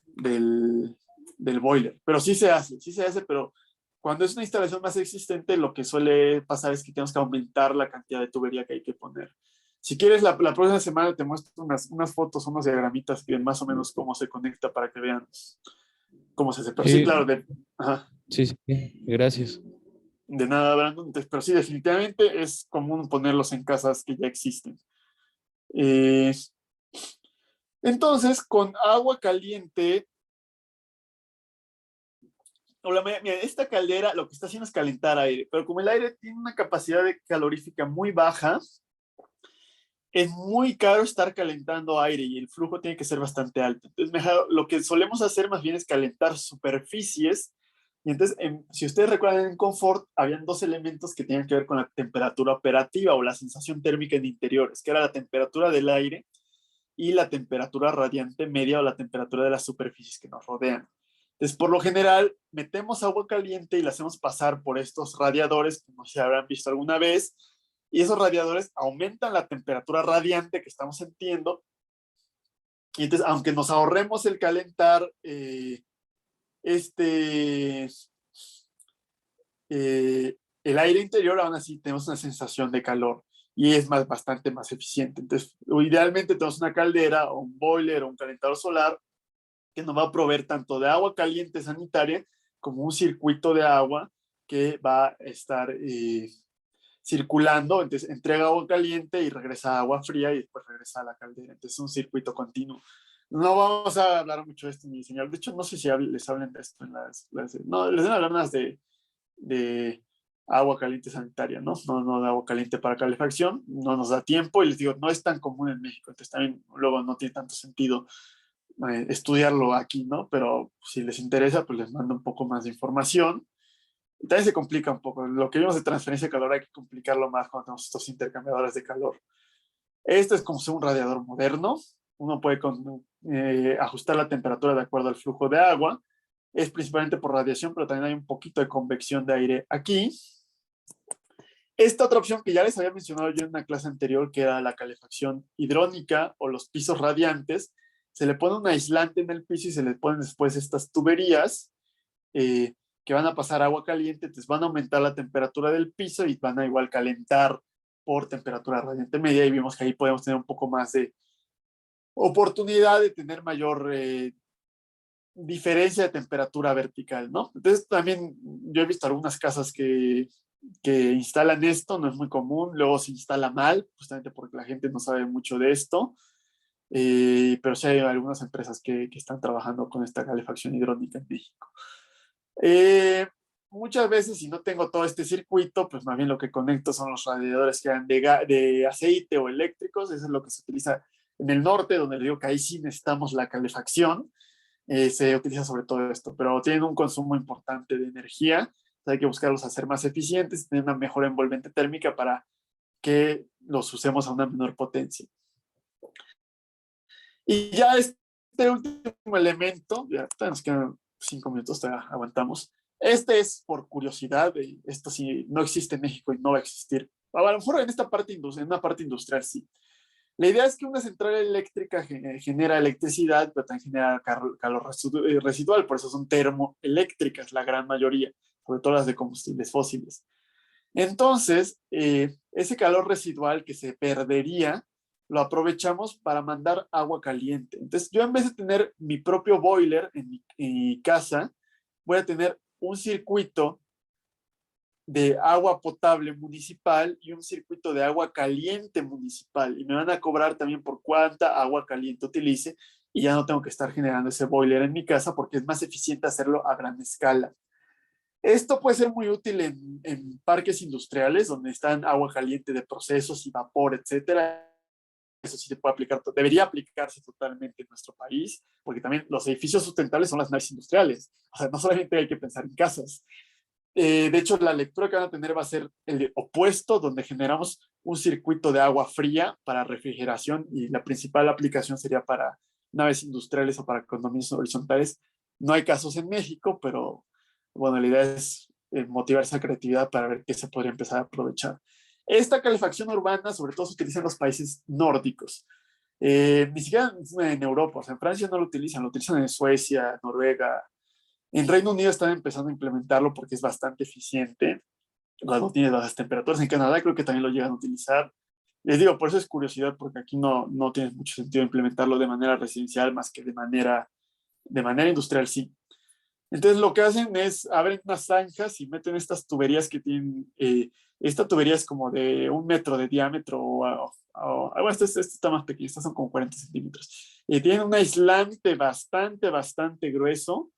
A: del boiler. Pero sí se hace, pero cuando es una instalación más existente, lo que suele pasar es que tenemos que aumentar la cantidad de tubería que hay que poner. Si quieres, la próxima semana te muestro unas fotos, unos diagramitas que ven más o menos cómo se conecta para que vean cómo se hace. Pero sí,
D: Sí,
A: claro, ajá.
D: sí, sí, sí, gracias.
A: De nada, Brandon. Entonces, pero sí, definitivamente es común ponerlos en casas que ya existen. Entonces, con agua caliente, mira, esta caldera lo que está haciendo es calentar aire, pero como el aire tiene una capacidad de calorífica muy baja, es muy caro estar calentando aire y el flujo tiene que ser bastante alto. Entonces, lo que solemos hacer más bien es calentar superficies. Y entonces, si ustedes recuerdan, en confort habían dos elementos que tenían que ver con la temperatura operativa o la sensación térmica en interiores, que era la temperatura del aire y la temperatura radiante media o la temperatura de las superficies que nos rodean. Entonces, por lo general, metemos agua caliente y la hacemos pasar por estos radiadores, como se habrán visto alguna vez, y esos radiadores aumentan la temperatura radiante que estamos sintiendo. Y entonces, aunque nos ahorremos el calentar el aire interior, aún así tenemos una sensación de calor y es bastante más eficiente. Entonces, idealmente tenemos una caldera o un boiler o un calentador solar que nos va a proveer tanto de agua caliente sanitaria como un circuito de agua que va a estar circulando. Entonces entrega agua caliente y regresa agua fría y después regresa a la caldera. Entonces es un circuito continuo. No vamos a hablar mucho de esto, mi señor. De hecho, no sé si les hablen de esto en no, les van a hablar más de agua caliente sanitaria, ¿no? No de agua caliente para calefacción. No nos da tiempo y les digo, no es tan común en México. Entonces también luego no tiene tanto sentido estudiarlo aquí, ¿no? Pero si les interesa, pues les mando un poco más de información. Y también se complica un poco. Lo que vimos de transferencia de calor hay que complicarlo más cuando tenemos estos intercambiadores de calor. Esto es como un radiador moderno. Uno puede ajustar la temperatura de acuerdo al flujo de agua. Es principalmente por radiación, pero también hay un poquito de convección de aire aquí. Esta otra opción que ya les había mencionado yo en una clase anterior, que era la calefacción hidrónica o los pisos radiantes, se le pone un aislante en el piso y se le ponen después estas tuberías que van a pasar agua caliente, entonces van a aumentar la temperatura del piso y van a igual calentar por temperatura radiante media, y vimos que ahí podemos tener un poco más de oportunidad de tener mayor diferencia de temperatura vertical, ¿no? Entonces también yo he visto algunas casas que instalan esto, no es muy común, luego se instala mal, justamente porque la gente no sabe mucho de esto, pero sí hay algunas empresas que están trabajando con esta calefacción hidráulica en México. Muchas veces, si no tengo todo este circuito, pues más bien lo que conecto son los radiadores que eran de aceite o eléctricos. Eso es lo que se utiliza en el norte, donde le digo que ahí sí necesitamos la calefacción. Se utiliza sobre todo esto, pero tienen un consumo importante de energía. Hay que buscarlos hacer más eficientes, tener una mejor envolvente térmica para que los usemos a una menor potencia. Y ya este último elemento, ya nos quedan 5 minutos, todavía aguantamos. Este es por curiosidad, esto sí no existe en México y no va a existir. A lo mejor en una parte industrial sí. La idea es que una central eléctrica genera electricidad, pero también genera calor residual, por eso son termoeléctricas la gran mayoría, sobre todo las de combustibles fósiles. Entonces, ese calor residual que se perdería, lo aprovechamos para mandar agua caliente. Entonces, yo en vez de tener mi propio boiler en mi casa, voy a tener un circuito de agua potable municipal y un circuito de agua caliente municipal. Y me van a cobrar también por cuánta agua caliente utilice, y ya no tengo que estar generando ese boiler en mi casa porque es más eficiente hacerlo a gran escala. Esto puede ser muy útil en parques industriales donde están agua caliente de procesos y vapor, etcétera. Eso sí se puede aplicar, debería aplicarse totalmente en nuestro país, porque también los edificios sustentables son las naves industriales. O sea, no solamente hay que pensar en casas. De hecho, la lectura que van a tener va a ser el opuesto, donde generamos un circuito de agua fría para refrigeración, y la principal aplicación sería para naves industriales o para condominios horizontales. No hay casos en México, pero bueno, la idea es motivar esa creatividad para ver qué se podría empezar a aprovechar. Esta calefacción urbana sobre todo se utiliza en los países nórdicos. Ni siquiera en Europa, o sea, en Francia no lo utilizan en Suecia, Noruega. En Reino Unido están empezando a implementarlo porque es bastante eficiente cuando tiene bajas temperaturas. En Canadá creo que también lo llegan a utilizar. Les digo, por eso es curiosidad, porque aquí no tiene mucho sentido implementarlo de manera residencial más que de manera industrial, sí. Entonces lo que hacen es abren unas zanjas y meten estas tuberías que tienen, esta tubería es como de 1 metro de diámetro, bueno, esta está más pequeña, estas son como 40 centímetros. Y tienen un aislante bastante grueso,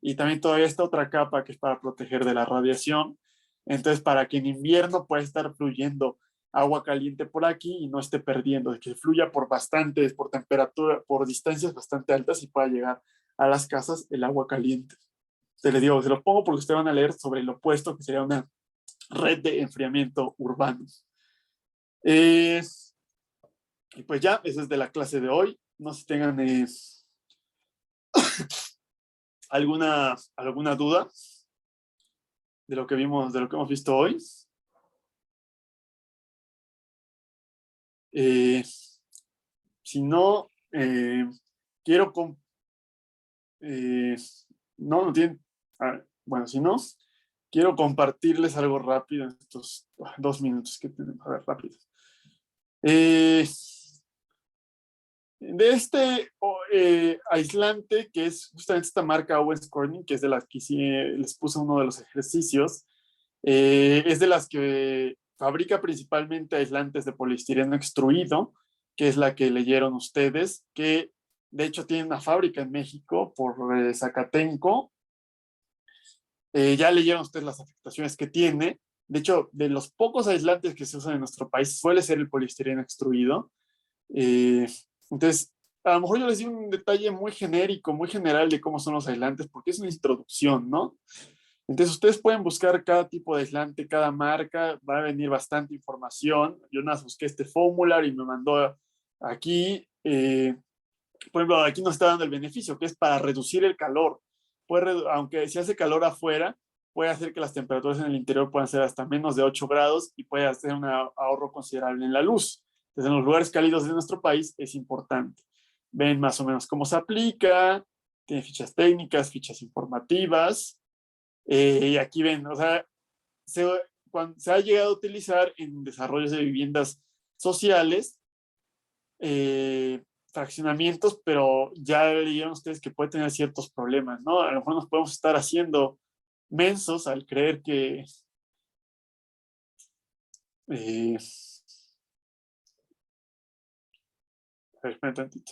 A: y también todavía esta otra capa que es para proteger de la radiación. Entonces, para que en invierno pueda estar fluyendo agua caliente por aquí y no esté perdiendo, de que fluya por temperatura, por distancias bastante altas y pueda llegar a las casas el agua caliente. Se les digo, se lo pongo porque ustedes van a leer sobre lo opuesto, que sería una red de enfriamiento urbano. Y pues ya, esa es de la clase de hoy. No sé si tengan alguna duda de lo que vimos, de lo que hemos visto hoy. Si no, quiero... no tienen... bueno, si no, quiero compartirles algo rápido en estos 2 minutos que tenemos. A ver, rápido. De este aislante, que es justamente esta marca Owens Corning, que es de las que sí, les puse uno de los ejercicios, es de las que fabrica principalmente aislantes de poliestireno extruido, que es la que leyeron ustedes, que de hecho tiene una fábrica en México por Zacatenco. Ya leyeron ustedes las afectaciones que tiene. De hecho, de los pocos aislantes que se usan en nuestro país, suele ser el poliestireno extruido. Entonces, a lo mejor yo les di un detalle muy genérico, muy general de cómo son los aislantes, porque es una introducción, ¿no? Entonces, ustedes pueden buscar cada tipo de aislante, cada marca, va a venir bastante información. Yo nada más busqué este formulario y me mandó aquí, por ejemplo, aquí nos está dando el beneficio, que es para reducir el calor. Aunque si hace calor afuera, puede hacer que las temperaturas en el interior puedan ser hasta menos de 8 grados y puede hacer un ahorro considerable en la luz. Entonces, en los lugares cálidos de nuestro país es importante. Ven más o menos cómo se aplica, tiene fichas técnicas, fichas informativas, y aquí ven, o sea, se ha llegado a utilizar en desarrollos de viviendas sociales, fraccionamientos, pero ya leyeron ustedes que puede tener ciertos problemas, ¿no? A lo mejor nos podemos estar haciendo mensos al creer que a ver, espera tantito.